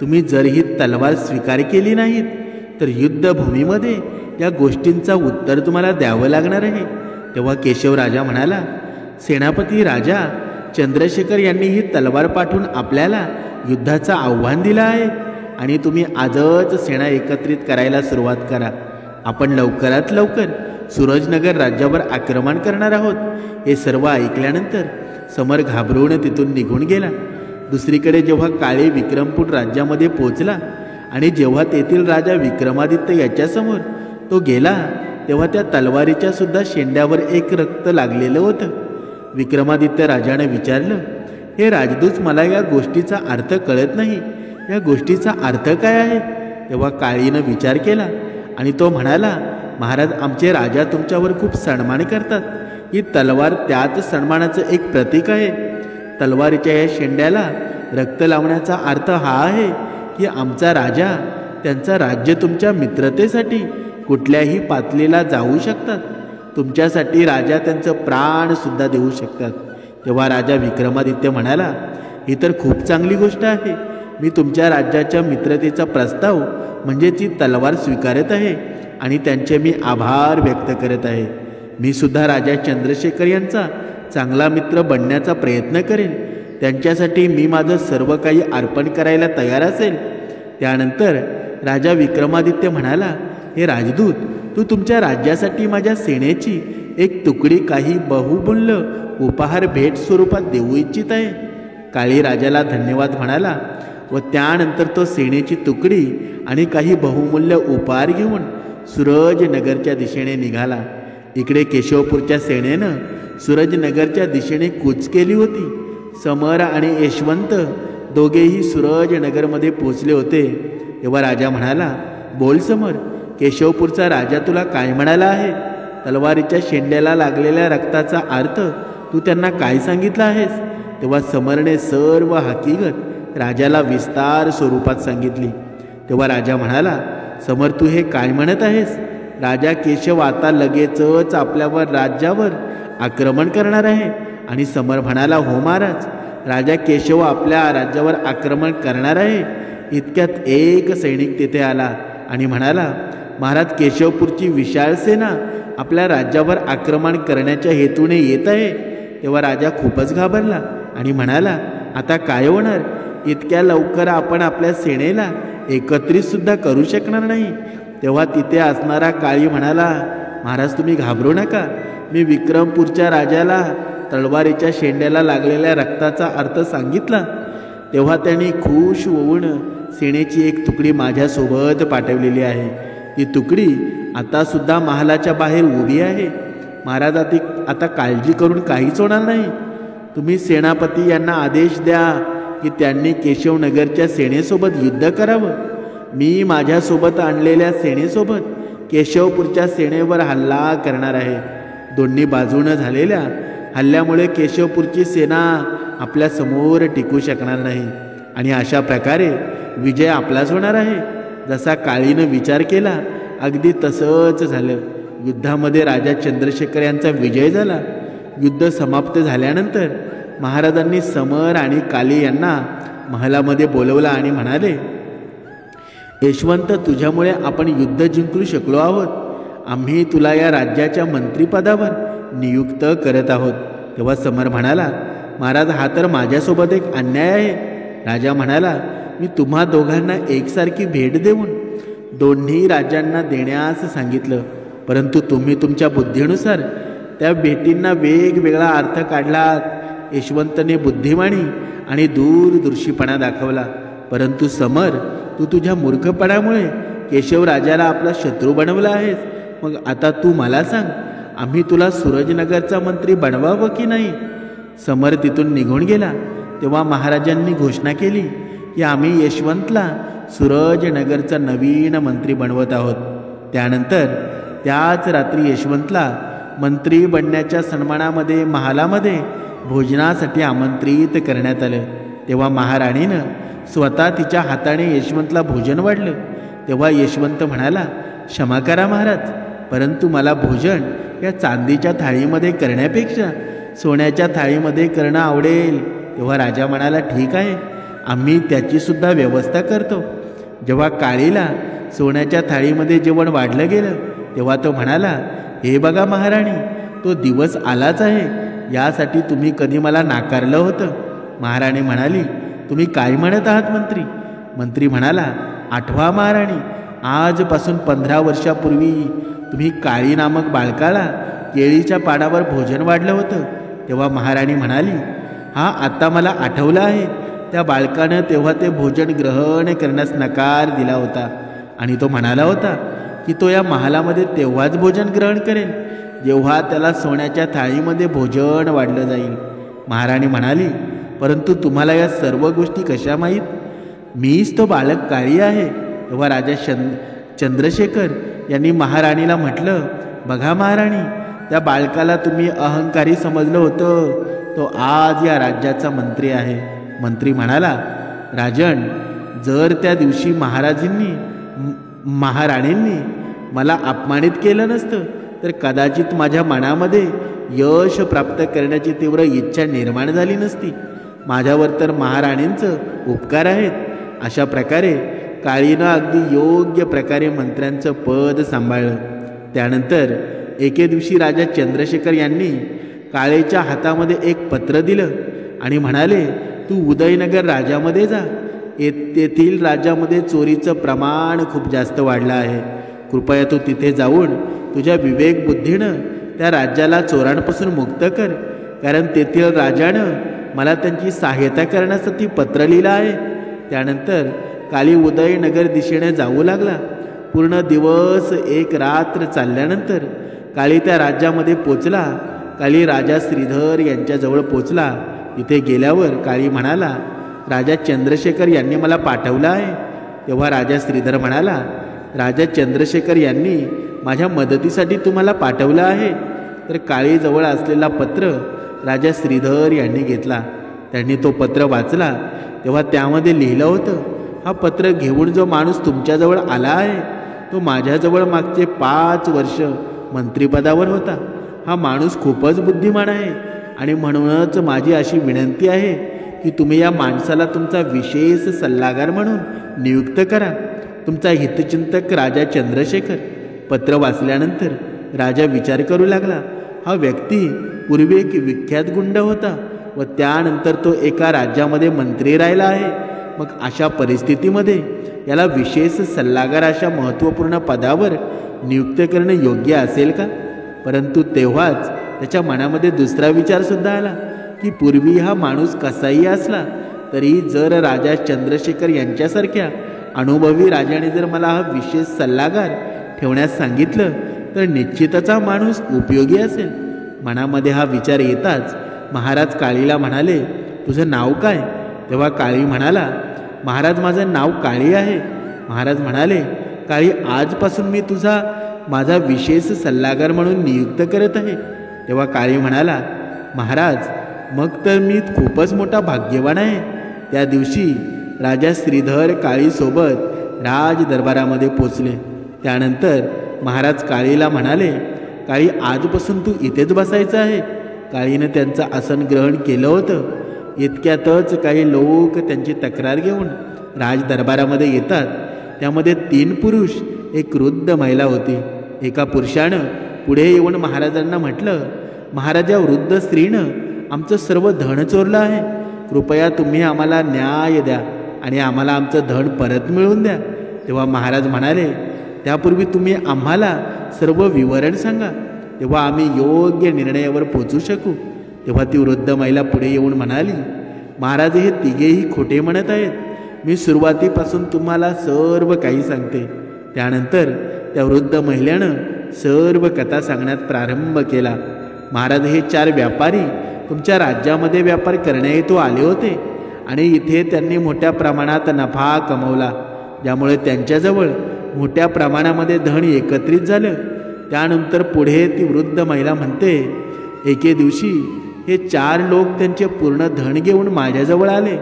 तुम्ही जर ही तलवार स्वीकार केली नाहीत तर युद्धभूमीमध्ये या गोष्टींचा उत्तर तुम्हाला द्यावं लागणार आहे. तेव्हा केशव राजा म्हणाला, सेनापती राजा चंद्रशेखर यांनी ही तलवार पाठवून आपल्याला युद्धाचं आव्हान दिलं आहे आणि तुम्ही आजच सेना एकत्रित करायला सुरुवात करा. आपण लवकरात लवकर सूरजनगर राज्यावर आक्रमण करणार आहोत. हे सर्व ऐकल्यानंतर समर घाबरून तिथून निघून गेला. दुसरीकडे जेव्हा काळे विक्रमपूर राज्यामध्ये पोचला आणि जेव्हा तेथील राजा विक्रमादित्य याच्यासमोर तो गेला तेव्हा त्या तलवारीच्या सुद्धा शेंड्यावर एक रक्त लागलेलं होतं. विक्रमादित्य राजाने विचारलं, हे राजदूत, मला या गोष्टीचा अर्थ कळत नाही. या गोष्टीचा अर्थ काय आहे? तेव्हा काळीनं विचार केला आणि तो म्हणाला, महाराज, आमचे राजा तुमच्यावर खूप सन्मान करतात. ही तलवार त्याच सन्मानाचं एक प्रतीक आहे. तलवारीच्या या शेंड्याला रक्त लावण्याचा अर्थ हा आहे की आमचा राजा त्यांचा राज्य तुमच्या मित्रतेसाठी कुठल्याही पातळीला जाऊ शकतात. तुमच्यासाठी राजा त्यांचं प्राण सुद्धा देऊ शकतात. तेव्हा राजा विक्रमादित्य म्हणाला, ही तर खूप चांगली गोष्ट आहे. मी तुमच्या राज्याच्या मित्रतेचा प्रस्ताव म्हणजे ती तलवार स्वीकारत आहे आणि त्यांचे मी आभार व्यक्त करत आहे. मी सुद्धा राजा चंद्रशेखर यांचा चांगला मित्र बनण्याचा प्रयत्न करेन. त्यांच्यासाठी मी माझं सर्व काही अर्पण करायला तयार असेल. त्यानंतर राजा विक्रमादित्य म्हणाला, हे राजदूत, तू तुमच्या राज्यासाठी माझ्या सेनेची एक तुकडी काही बहुमूल्य उपहार भेट स्वरूपात देऊ इच्छित आहे. काळी राजाला धन्यवाद म्हणाला व त्यानंतर तो सेनेची तुकडी आणि काही बहुमूल्य उपहार घेऊन सूरजनगरच्या दिशेने निघाला. इकडे केशवपूरच्या सेनेनं सूरजनगरच्या दिशेने कूच केली होती. समर आणि यशवंत दोघेही सूरजनगरमध्ये पोचले होते. तेव्हा राजा म्हणाला, बोल समर, केशवपूरचा राजा तुला काय म्हणाला आहे? तलवारीच्या शेंड्याला लागलेल्या रक्ताचा अर्थ तू त्यांना काय सांगितला आहेस? तेव्हा समरने सर्व हकीकत राजाला विस्तार स्वरूपात सांगितली. तेव्हा राजा म्हणाला, समर, तू हे काय म्हणत आहेस? राजा केशव आता लगेचच आपल्यावर राज्यावर आक्रमण करणार आहे? आणि समर म्हणाला, हो महाराज, राजा केशव आपल्या राज्यावर आक्रमण करणार आहे. इतक्यात एक सैनिक तिथे आला आणि म्हणाला, महाराज, केशवपूरची विशाळ सेना आपल्या राज्यावर आक्रमण करण्याच्या हेतूने येत आहे. तेव्हा राजा खूपच घाबरला आणि म्हणाला, आता काय होणार? इतक्या लवकर आपण आपल्या सेनेला एकत्रित सुद्धा करू शकणार नाही. तेव्हा तिथे असणारा काळी म्हणाला, महाराज, तुम्ही घाबरू नका. मी विक्रमपूरच्या राजाला तलवारीच्या शेंड्याला लागलेल्या रक्ताचा अर्थ सांगितला. तेव्हा त्यांनी खुश होऊन सेनेची एक तुकडी माझ्यासोबत पाठवलेली आहे. ती तुकडी आता सुद्धा महालाच्या बाहेर उभी आहे. महाराज, आता काळजी करून काहीच होणार नाही. तुम्ही सेनापती यांना आदेश द्या की त्यांनी केशवनगरच्या सेनेसोबत युद्ध करावं. मी माझ्यासोबत आणलेल्या सेनेसोबत केशवपूरच्या सेनेवर हल्ला करणार आहे. दोन्ही बाजूनं झालेल्या हल्ल्यामुळे केशवपूरची सेना आपल्या समोर टिकू शकणार नाही आणि अशा प्रकारे विजय आपलाच होणार आहे. जसा काळीनं विचार केला अगदी तसंच झालं. युद्धामध्ये राजा चंद्रशेखर यांचा विजय झाला. युद्ध समाप्त झाल्यानंतर महाराजांनी समर आणि काली यांना महालामध्ये बोलवलं आणि म्हणाले, यशवंत, तुझ्यामुळे आपण युद्ध जिंकू शकलो आहोत. आम्ही तुला या राज्याच्या मंत्रिपदावर नियुक्त करत आहोत. तेव्हा समर म्हणाला, महाराज, हा तर माझ्यासोबत एक अन्याय आहे. राजा म्हणाला, मी तुम्हा दोघांना एकसारखी भेट देऊन दोन्ही राज्यांना देण्यास सांगितलं, परंतु तुम्ही तुमच्या बुद्धीनुसार त्या भेटींना वेगवेगळा अर्थ काढलात. यशवंतने बुद्धिमानी आणि दूरदर्शीपणा दाखवला, परंतु समर, तू तुझ्या मूर्खपणामुळे केशव राजाला आपला शत्रू बनवला आहेस. मग आता तू मला सांग, आम्ही तुला सूरजनगरचा मंत्री बनवावं की नाही? समर तिथून निघून गेला. तेव्हा महाराजांनी घोषणा केली की आम्ही यशवंतला सूरजनगरचा नवीन मंत्री बनवत आहोत. त्यानंतर त्याच रात्री यशवंतला मंत्री बनण्याच्या सन्मानामध्ये महालामध्ये भोजनासाठी आमंत्रित करण्यात आलं. तेव्हा महाराणीनं स्वतः तिच्या हाताने यशवंतला भोजन वाढलं. तेव्हा यशवंत म्हणाला, क्षमा करा महाराज, परंतु मला भोजन या चांदीच्या थाळीमध्ये करण्यापेक्षा सोन्याच्या थाळीमध्ये करणं आवडेल. तेव्हा राजा म्हणाला, ठीक आहे, आम्ही त्याचीसुद्धा व्यवस्था करतो. जेव्हा काळीला सोन्याच्या थाळीमध्ये जेवण वाढलं गेलं तेव्हा तो म्हणाला, हे बघा महाराणी, तो दिवस आलाच आहे. यासाठी तुम्ही कधी मला नाकारलं होतं. महाराणी म्हणाली, तुम्ही काय म्हणत आहात मंत्री? मंत्री म्हणाला, आठवा महाराणी, आजपासून 15 वर्षापूर्वी तुम्ही काळी नामक बाळकाला केळीच्या पाडावर भोजन वाढलं होतं. तेव्हा महाराणी म्हणाली, हा आता मला आठवलं आहे. त्या बाळकानं तेव्हा ते भोजन ग्रहण करण्यास नकार दिला होता आणि तो म्हणाला होता की तो या महालामध्ये तेव्हाच भोजन ग्रहण करेल जेव्हा त्याला सोन्याच्या थाळीमध्ये भोजन वाढलं जाईल. महाराणी म्हणाली, परंतु तुम्हाला या सर्व गोष्टी कशा माहीत? मीच तो बालक काळी आहे. तेव्हा राजा चंद्रशेखर यांनी महाराणीला म्हटलं, बघा महाराणी, त्या बालकाला तुम्ही अहंकारी समजलं होतं, तो आज या राज्याचा मंत्री आहे. मंत्री म्हणाला, राजन, जर त्या दिवशी महाराणींनी मला अपमानित केलं नसतं तर कदाचित माझ्या मनामध्ये यश प्राप्त करण्याची तीव्र इच्छा निर्माण झाली नसती. माझ्यावर तर महाराणींचं उपकार आहेत. अशा प्रकारे काळीनं अगदी योग्य प्रकारे मंत्र्यांचं पद सांभाळलं. त्यानंतर एके दिवशी राजा चंद्रशेखर यांनी काळेच्या हातामध्ये एक पत्र दिलं आणि म्हणाले, तू उदयनगर राज्यामध्ये जा. तेथील राज्यामध्ये चोरीचं प्रमाण खूप जास्त वाढलं आहे. कृपया तू तिथे जाऊन तुझ्या विवेक बुद्धीनं त्या राज्याला चोरांपासून मुक्त कर, कारण तेथील राजानं मला त्यांची सहाय्यता करण्यासाठी पत्र लिहिलं आहे. त्यानंतर काली उदयनगर दिशेने जाऊ लागला. पूर्ण दिवस एक रात्र चालल्यानंतर काली त्या राज्यामध्ये पोचला. काली राजा श्रीधर यांच्याजवळ पोचला. तिथे गेल्यावर काळी म्हणाला, राजा चंद्रशेखर यांनी मला पाठवलं आहे. तेव्हा राजा श्रीधर म्हणाला, राजा चंद्रशेखर यांनी माझ्या मदतीसाठी तुम्हाला पाठवलं आहे. तर काळीजवळ असलेला पत्र राजा श्रीधर यांनी घेतला. त्यांनी तो पत्र वाचला. तेव्हा त्यामध्ये लिहिलं होतं, हा पत्र घेऊन जो माणूस तुमच्याजवळ आला आहे तो माझ्याजवळ मागचे 5 वर्ष मंत्रिपदावर होता. हा माणूस खूपच बुद्धिमान आहे आणि म्हणूनच माझी अशी विनंती आहे की तुम्ही या माणसाला तुमचा विशेष सल्लागार म्हणून नियुक्त करा. तुमचा हितचिंतक राजा चंद्रशेखर. पत्र वाचल्यानंतर राजा विचार करू लागला, हा व्यक्ती पूर्वी एक विख्यात गुंड होता व त्यानंतर तो एका राज्यामध्ये मंत्री राहिला आहे. मग अशा परिस्थितीमध्ये याला विशेष सल्लागार अशा महत्त्वपूर्ण पदावर नियुक्त करणे योग्य असेल का? परंतु तेव्हाच त्याच्या मनामध्ये दुसरा विचारसुद्धा आला की पूर्वी हा माणूस कसाही असला तरी जर राजा चंद्रशेखर यांच्यासारख्या अनुभवी राजाने जर मला हा विशेष सल्लागार ठेवण्यास सांगितलं तर निश्चितच हा माणूस उपयोगी असेल. मनामध्ये हा विचार येताच महाराज काळीला म्हणाले, तुझं नाव काय? तेव्हा काळी म्हणाला, महाराज, माझं नाव काळी आहे. महाराज म्हणाले, काळी, आजपासून मी माझा विशेष सल्लागार म्हणून नियुक्त करत आहे. तेव्हा काळी म्हणाला, महाराज, मग तर मी खूपच मोठा भाग्यवान आहे. त्या दिवशी राजा श्रीधर काळीसोबत राज दरबारामध्ये पोचले. त्यानंतर महाराज काळीला म्हणाले, काळी, आजपासून तू इथेच बसायचं आहे. काळीनं त्यांचं आसन ग्रहण केलं होतं. इतक्यातच काही लोक त्यांची तक्रार घेऊन राजदरबारामध्ये येतात. त्यामध्ये 3 पुरुष, एक वृद्ध महिला होती. एका पुरुषानं पुढे येऊन महाराजांना म्हटलं, महाराजा, वृद्ध स्त्रीनं आमचं सर्व धन चोरलं आहे. कृपया तुम्ही आम्हाला न्याय द्या आणि आम्हाला आमचं धन परत मिळवून द्या. तेव्हा महाराज म्हणाले, त्यापूर्वी तुम्ही आम्हाला सर्व विवरण सांगा, तेव्हा आम्ही योग्य निर्णयावर पोचू शकू. तेव्हा ती वृद्ध महिला पुढे येऊन म्हणाली, महाराज, हे तिघेही खोटे म्हणत आहेत. मी सुरुवातीपासून तुम्हाला सर्व काही सांगते. त्यानंतर त्या वृद्ध महिलेनं सर्व कथा सांगण्यात प्रारंभ केला. महाराज, हे 4 व्यापारी तुमच्या राज्यामध्ये व्यापार करण्याहेतू आले होते आणि इथे त्यांनी मोठ्या प्रमाणात नफा कमवला, ज्यामुळे त्यांच्याजवळ मोठ्या प्रमाणामध्ये धन एकत्रित झालं. त्यानंतर पुढे ती वृद्ध महिला म्हणते, एके दिवशी हे 4 लोक त्यांचे पूर्ण धन घेऊन माझ्याजवळ आले.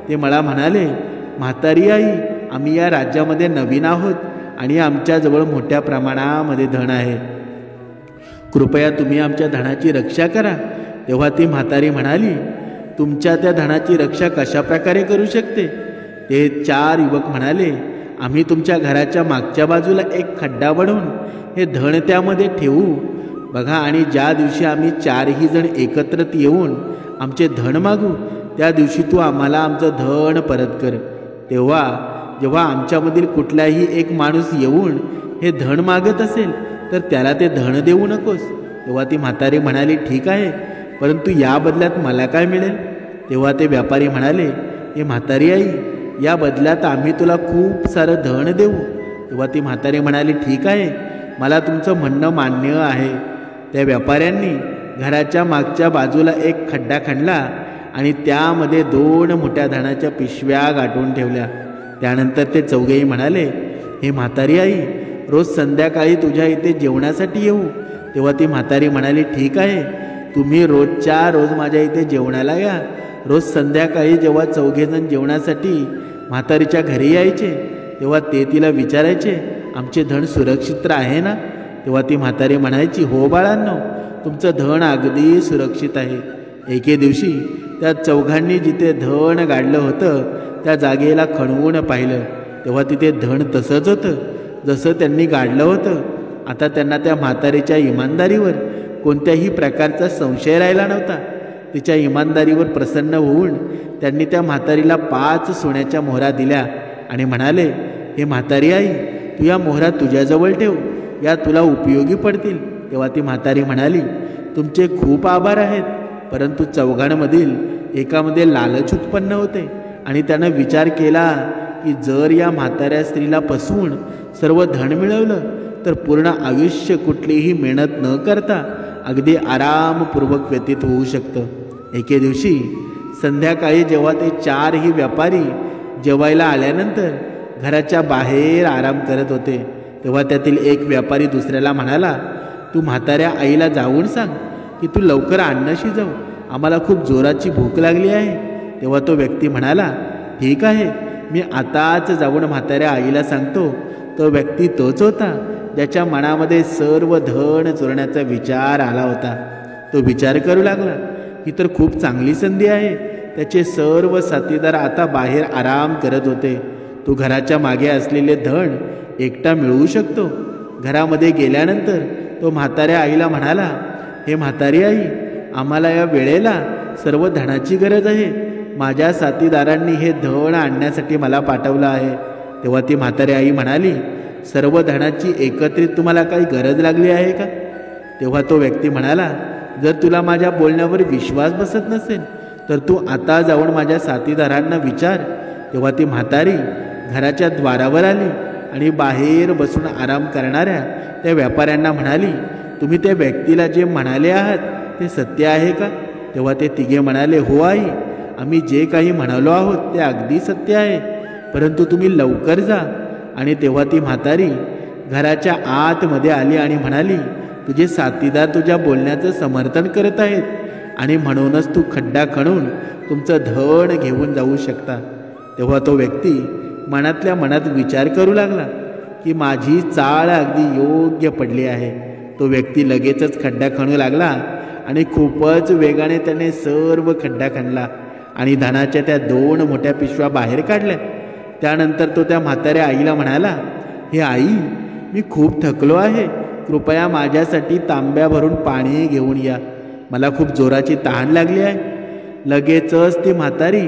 ते मला म्हणाले, म्हातारी आई, आम्ही या राज्यामध्ये नवीन आहोत आणि आमच्याजवळ मोठ्या प्रमाणामध्ये धन आहे. कृपया तुम्ही आमच्या धनाची रक्षा करा. तेव्हा ती म्हातारी म्हणाली, तुमच्या त्या धनाची रक्षा कशा प्रकारे करू शकते? ते 4 युवक म्हणाले, आम्ही तुमच्या घराच्या मागच्या बाजूला एक खड्डा बनवून हे धन त्यामध्ये ठेवू. बघा, आणि ज्या दिवशी आम्ही 4ही जण एकत्रित येऊन आमचे धन मागू, त्या दिवशी तू आम्हाला आमचं धन परत कर. तेव्हा जेव्हा आमच्यामधील कुठलाही एक माणूस येऊन हे धन मागत असेल तर त्याला ते धन देऊ नकोस. तेव्हा ती म्हातारी म्हणाली, ठीक आहे, परंतु या बदल्यात मला काय मिळेल? तेव्हा ते व्यापारी म्हणाले, हे म्हातारी आई, या बदल्यात आम्ही तुला खूप सारं धन देऊ. तेव्हा ती म्हातारी म्हणाली, ठीक आहे, मला तुमचं म्हणणं मान्य आहे. त्या व्यापाऱ्यांनी घराच्या मागच्या बाजूला एक खड्डा खणला आणि त्यामध्ये 2 मोठ्या धनाच्या पिशव्या गाठून ठेवल्या. त्यानंतर ते चौघेही म्हणाले, हे म्हातारी आई, रोज संध्याकाळी तुझ्या इथे जेवणासाठी येऊ. तेव्हा ती म्हातारी म्हणाली, ठीक आहे, तुम्ही रोजच्या रोज माझ्या इथे जेवणाला या. रोज संध्याकाळी जेव्हा चौघेजण जेवणासाठी म्हातारीच्या घरी यायचे तेव्हा ते तिला विचारायचे, आमचे धन सुरक्षित आहे ना? तेव्हा ती म्हातारी म्हणायची, हो बाळांनो, तुमचं धन अगदी सुरक्षित आहे. एके दिवशी त्या चौघांनी जिथे धन गाडलं होतं त्या जागेला खणवून पाहिलं, तेव्हा तिथे धन तसंच होतं जसं त्यांनी गाडलं होतं. आता त्यांना त्या म्हातारीच्या इमानदारीवर कोणत्याही प्रकारचा संशय राहिला नव्हता. तिच्या इमानदारीवर प्रसन्न होऊन त्यांनी त्या म्हातारीला 5 सोन्याच्या मोहरा दिल्या आणि म्हणाले, हे म्हातारी आई, तू या मोहरा तुझ्याजवळ ठेव, या तुला उपयोगी पडतील. तेव्हा ती म्हातारी म्हणाली, तुमचे खूप आभार आहेत. परंतु चौघांमधील एकामध्ये लालच उत्पन्न होते आणि त्यानं विचार केला की जर या म्हाताऱ्या स्त्रीला फसवून सर्व धन मिळवलं तर पूर्ण आयुष्य कुठलीही मेहनत न करता अगदी आरामपूर्वक व्यतीत होऊ शकतं. एके दिवशी संध्याकाळी जेव्हा ते 4ही व्यापारी जेवायला आल्यानंतर घराच्या बाहेर आराम करत होते तेव्हा त्यातील एक व्यापारी दुसऱ्याला म्हणाला, तू म्हाताऱ्या आईला जाऊन सांग की तू लवकर अन्न शिजव, आम्हाला खूप जोराची भूक लागली आहे. तेव्हा तो व्यक्ती म्हणाला, ठीक आहे, मी आताच जाऊन म्हाताऱ्या आईला सांगतो. तो व्यक्ती तोच होता ज्याच्या मनामध्ये सर्व धन चोरण्याचा विचार आला होता. तो विचार करू लागला, ही तर खूप चांगली संधी आहे. त्याचे सर्व साथीदार आता बाहेर आराम करत होते. तो घराच्या मागे असलेले धन एकटा मिळवू शकतो. घरामध्ये गेल्यानंतर तो म्हाताऱ्या आईला म्हणाला, हे म्हातारी आई, आम्हाला या वेळेला सर्व धनाची गरज आहे. माझ्या साथीदारांनी हे धन आणण्यासाठी मला पाठवलं आहे. तेव्हा ती म्हातारी आई म्हणाली, सर्व धनाची एकत्रित तुम्हाला काही गरज लागली आहे का? तेव्हा तो व्यक्ती म्हणाला, जर तुला माझ्या बोलण्यावर विश्वास बसत नसेल तर तू आता जाऊन माझ्या साथीदारांना विचार. तेव्हा ती म्हातारी घराच्या द्वारावर आली आणि बाहेर बसून आराम करणाऱ्या त्या व्यापाऱ्यांना म्हणाली, तुम्ही त्या व्यक्तीला जे म्हणाले आहात ते सत्य आहे का? तेव्हा ते तिघे म्हणाले, हो आई, आम्ही जे काही म्हणालो आहोत ते अगदी सत्य आहे, परंतु तुम्ही लवकर जा. आणि तेव्हा ती म्हातारी घराच्या आतमध्ये आली आणि म्हणाली, तुझे साथीदार तुझ्या बोलण्याचं समर्थन करत आहेत आणि म्हणूनच तू खड्डा खणून तुमचं धन घेऊन जाऊ शकता. तेव्हा तो व्यक्ती मनातल्या मनात विचार करू लागला की माझी चाळ अगदी योग्य पडली आहे. तो व्यक्ती लगेचच खड्डा खणू लागला आणि खूपच वेगाने त्याने सर्व खड्डा खणला आणि धनाच्या त्या 2 मोठ्या पिशव्या बाहेर काढल्या. त्यानंतर तो त्या म्हाताऱ्या आईला म्हणाला, हे आई, मी खूप थकलो आहे, कृपया माझ्यासाठी तांब्या भरून पाणी घेऊन या, मला खूप जोराची तहान लागली आहे. लगेचच ती म्हातारी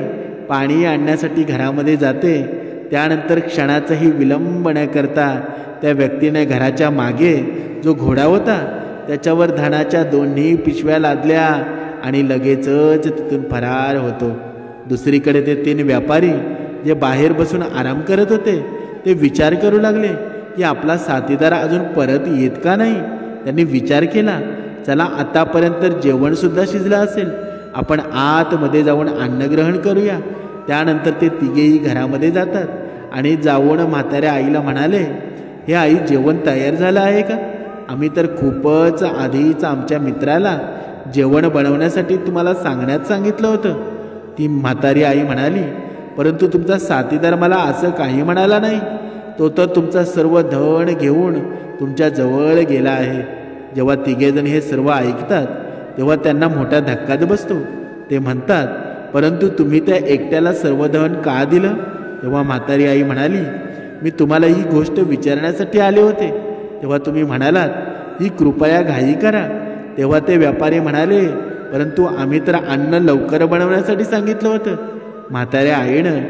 पाणी आणण्यासाठी घरामध्ये जाते. त्यानंतर क्षणाचाही विलंब न करता त्या व्यक्तीने घराच्या मागे जो घोडा होता त्याच्यावर धनाच्या 2 पिशव्या लादल्या आणि लगेचच तिथून फरार होतो. दुसरीकडे ते 3 व्यापारी जे बाहेर बसून आराम करत होते ते विचार करू लागले की आपला साथीदार अजून परत येत का नाही. त्यांनी विचार केला, चला आतापर्यंत जेवणसुद्धा शिजलं असेल, आपण आतमध्ये जाऊन अन्नग्रहण करूया. त्यानंतर ते तिघेही घरामध्ये जातात आणि जाऊन म्हाताऱ्या आईला म्हणाले, हे आई, जेवण तयार झालं आहे का? आम्ही तर खूपच आधीच आमच्या मित्राला जेवण बनवण्यासाठी तुम्हाला सांगण्यात सांगितलं होतं. ती म्हातारी आई म्हणाली, परंतु तुमचा साथीदार मला असं काही म्हणाला नाही, तो तर तुमचा सर्व धन घेऊन तुमच्या जवळ गेला आहे. जेव्हा तिघेजण हे सर्व ऐकतात तेव्हा त्यांना मोठा धक्काच बसतो. ते म्हणतात, परंतु तुम्ही त्या एकट्याला सर्व धन का दिलं? तेव्हा म्हातारी आई म्हणाली, मी तुम्हाला ही गोष्ट विचारण्यासाठी आले होते, तेव्हा तुम्ही म्हणालात ही कृपया घाई करा. तेव्हा ते व्यापारी म्हणाले, परंतु आम्ही तर अन्न लवकर बनवण्यासाठी सांगितलं होतं. म्हाताऱ्या आईनं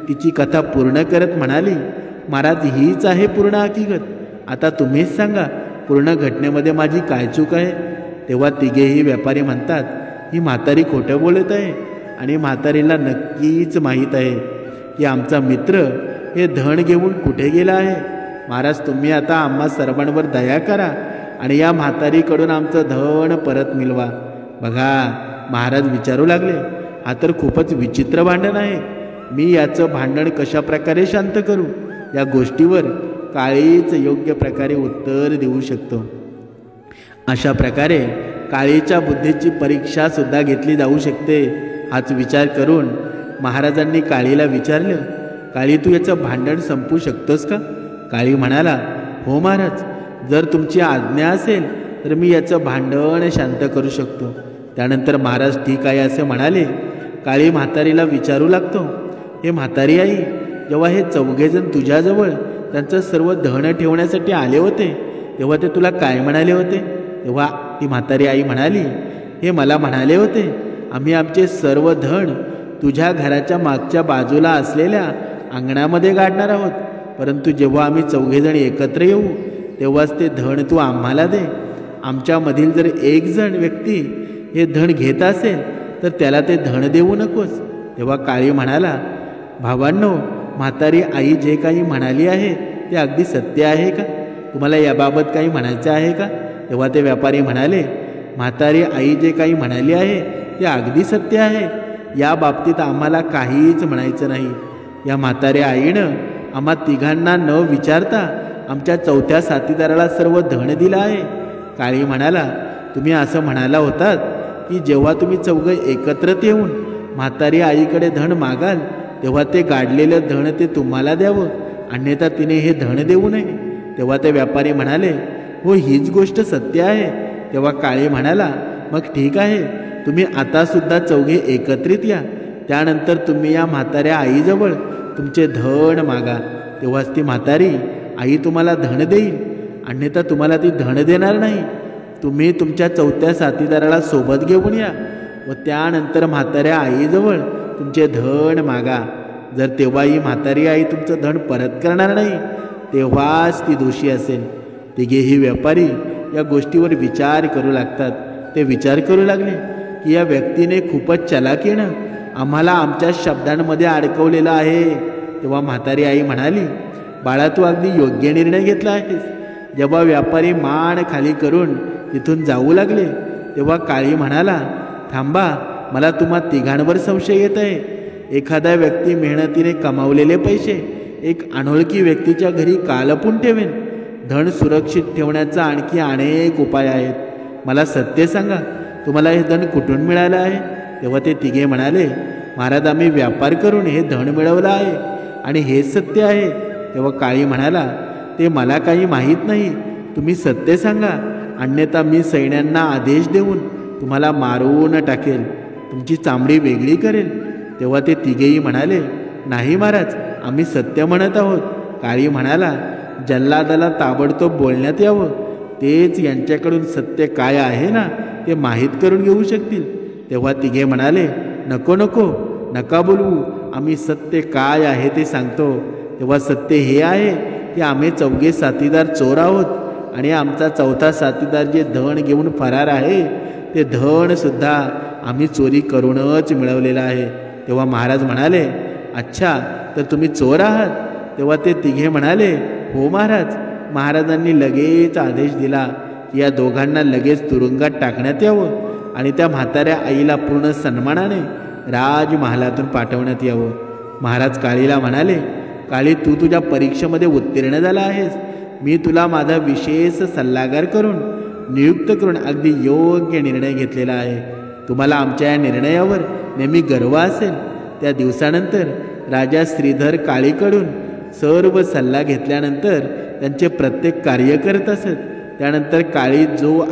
तिची कथा पूर्ण करत म्हणाली, महाराज, हीच आहे पूर्ण हकीकत. आता तुम्हीच सांगा, पूर्ण घटनेमध्ये माझी काय चूक आहे? तेव्हा तिघेही व्यापारी म्हणतात, ही म्हातारी खोटं बोलत आहे आणि म्हातारीला नक्कीच माहीत आहे की आमचा मित्र हे धन घेऊन कुठे गेला आहे. महाराज, तुम्ही आता आम्हा सर्वांवर दया करा आणि या म्हातारीकडून आमचं धन परत मिळवा. बघा, महाराज विचारू लागले, हा तर खूपच विचित्र भांडण आहे. मी याचं भांडण कशा प्रकारे शांत करू? या गोष्टीवर काळीच योग्य प्रकारे उत्तर देऊ शकतो. अशा प्रकारे काळीच्या बुद्धीची परीक्षा सुद्धा घेतली जाऊ शकते. हाच विचार करून महाराजांनी काळीला विचारलं, काळी, तू याचं भांडण संपवू शकतोस का? काळी म्हणाला, हो महाराज, जर तुमची आज्ञा असेल तर मी याचं भांडण शांत करू शकतो. त्यानंतर महाराज ठीक आहे असे म्हणाले. काळी म्हातारीला विचारू लागतो, हे म्हातारी आई, जेव्हा हे 4 जण तुझ्याजवळ त्यांचं सर्व धन ठेवण्यासाठी आले होते तेव्हा ते तुला काय म्हणाले होते? तेव्हा ती म्हातारी आई म्हणाली, हे मला म्हणाले होते, आम्ही आमचे सर्व धन तुझ्या घराच्या मागच्या बाजूला असलेल्या अंगणामध्ये गाडणार आहोत, परंतु जेव्हा आम्ही 4 जण एकत्र येऊ तेव्हाच ते धन तू आम्हाला दे. आमच्यामधील जर 1 जण व्यक्ती हे धन घेत असेल तर त्याला ते धन देऊ नकोस. तेव्हा काळी म्हणाला, भावांनो, म्हातारी आई जे काही म्हणाली आहे ते अगदी सत्य आहे का? तुम्हाला याबाबत काही म्हणायचं आहे का? तेव्हा ते व्यापारी म्हणाले, म्हातारी आई जे काही म्हणाली आहे ते अगदी सत्य आहे, या बाबतीत आम्हाला काहीच म्हणायचं नाही. या म्हाताऱ्या आईनं आम्हा तिघांना न विचारता आमच्या 4थ्या साथीदाराला सर्व धन दिलं आहे. काळी म्हणाला, तुम्ही असं म्हणाला होतात की जेव्हा तुम्ही 4 एकत्रित येऊन म्हातारी आईकडे धन मागाल तेव्हा ते गाडलेलं धन ते तुम्हाला द्यावं, अन्यथा तिने हे धन देऊ नये. तेव्हा ते व्यापारी म्हणाले, हो, हीच गोष्ट सत्य आहे. तेव्हा काळी म्हणाला, मग ठीक आहे, तुम्ही आतासुद्धा 4 एकत्रित या. त्यानंतर तुम्ही या म्हाताऱ्या आईजवळ तुमचे धन मागा. तेव्हाच ती म्हातारी आई तुम्हाला धन देईल, अन्यथा तुम्हाला ती धन देणार नाही. तुम्ही तुमच्या 4थ्या साथीदाराला सोबत घेऊन या व त्यानंतर म्हाताऱ्या आईजवळ तुमचे धन मागा. जर तेव्हाही म्हातारी आई तुमचं धन परत करणार नाही तेव्हाच ती दोषी असेल. तिघेही व्यापारी या गोष्टीवर विचार करू लागतात. ते विचार करू लागले की या व्यक्तीने खूपच चलाकीनं आम्हाला आमच्या शब्दांमध्ये अडकवलेलं आहे. तेव्हा म्हातारी आई म्हणाली, बाळा, तू अगदी योग्य निर्णय घेतला आहेस. जेव्हा व्यापारी मान खाली करून तिथून जाऊ लागले तेव्हा काळी म्हणाला, थांबा, मला तुम्हा तिघांवर संशय येत आहे. एखादा व्यक्ती मेहनतीने कमावलेले पैसे एक अनोळखी व्यक्तीच्या घरी का लपून ठेवेन? धन सुरक्षित ठेवण्याचा आणखी अनेक उपाय आहेत. मला सत्य सांगा, तुम्हाला हे धन कुठून मिळालं आहे? तेव्हा ते तिघे म्हणाले, महाराज, आम्ही व्यापार करून हे धन मिळवलं आहे आणि हेच सत्य आहे. तेव्हा काळी म्हणाला, ते मला काही माहीत नाही, तुम्ही सत्य सांगा अन्यथा मी सैन्यांना आदेश देऊन तुम्हाला मारून टाकेल, तुमची चामडी वेगळी करेल. तेव्हा ते तिघेही म्हणाले, नाही महाराज, आम्ही सत्य म्हणत आहोत. काळी म्हणाला, जल्लादाला ताबडतोब बोलण्यात यावं, तेच यांच्याकडून सत्य काय आहे ना ते माहीत करून घेऊ शकतील. तेव्हा तिघे म्हणाले, नको नको, नका बोलवू, आम्ही सत्य काय आहे ते सांगतो. तेव्हा सत्य हे आहे की आम्ही चौघे साथीदार चोर आहोत आणि आमचा चौथा साथीदार जे धन घेऊन फरार आहे ते धन सुद्धा आम्ही चोरी करूनच मिळवलेलं आहे. तेव्हा महाराज म्हणाले, अच्छा, तर तुम्ही चोर आहात? तेव्हा ते तिघे म्हणाले, हो महाराज. महाराजांनी लगेच आदेश दिला की या दोघांना लगेच तुरुंगात टाकण्यात यावं आणि त्या म्हाताऱ्या आईला पूर्ण सन्मानाने राजमहालातून पाठवण्यात यावं. महाराज काळीला म्हणाले, काळी, तू तुझ्या परीक्षेमध्ये उत्तीर्ण झाला आहेस. मी तुला माझा विशेष सल्लागार करून नियुक्त करून अगदी योग्य निर्णय घेतलेला आहे. तुम्हाला आमच्या या निर्णयावर नेहमी गर्व असेल. त्या दिवसानंतर राजा श्रीधर काळीकडून सर्व सल्ला घेतल्यानंतर त्यांचे प्रत्येक कार्य करत असत. त्यानंतर काळी जो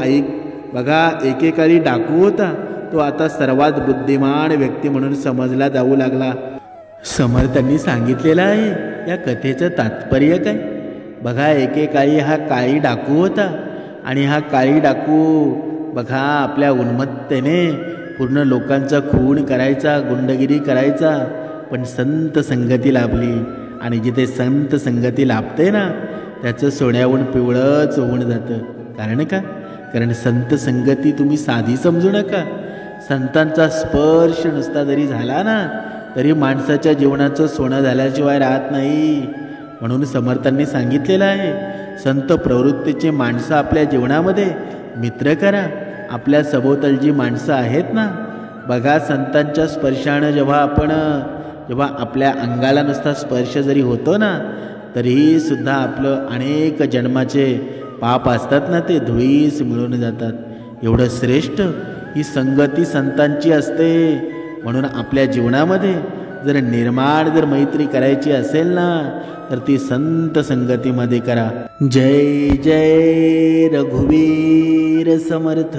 बघा एकेकाळी डाकू होता तो आता सर्वात बुद्धिमान व्यक्ती म्हणून समजला जाऊ लागला. समर्थांनी सांगितलेलं आहे या कथेचं तात्पर्य काय? बघा, एकेकाळी हा काळी डाकू होता आणि हा काळी डाकू बघा आपल्या उन्मत्तेने पूर्ण लोकांचा खून करायचा, गुंडगिरी करायचा. पण संत संगती लाभली आणि जिथे संत संगती लाभते ना त्याचं सोन्याहून पिवळंच होऊन जातं. कारण का? कारण संत संगती तुम्ही साधी समजू नका. संतांचा स्पर्श नुसता जरी झाला ना तरी माणसाच्या जीवनाचं सोनं झाल्याशिवाय राहत नाही. म्हणून समर्थांनी सांगितलेलं आहे, संत प्रवृत्तीचे माणसं आपल्या जीवनामध्ये मित्र करा. आपल्या सभोवतालची माणसं आहेत ना, बघा, संतांच्या स्पर्शानं जेव्हा आपल्या अंगाला नुसता स्पर्श जरी होतो ना तरीही सुद्धा आपलं अनेक जन्माचे पाप असतात ना ते धुळीस मिळून जातात. एवढं श्रेष्ठ ही संगती संतांची असते. म्हणून आपल्या जीवनामध्ये जर मैत्री करायची असेल ना तर ती संत संगतीमध्ये करा. जय जय रघुवीर समर्थ.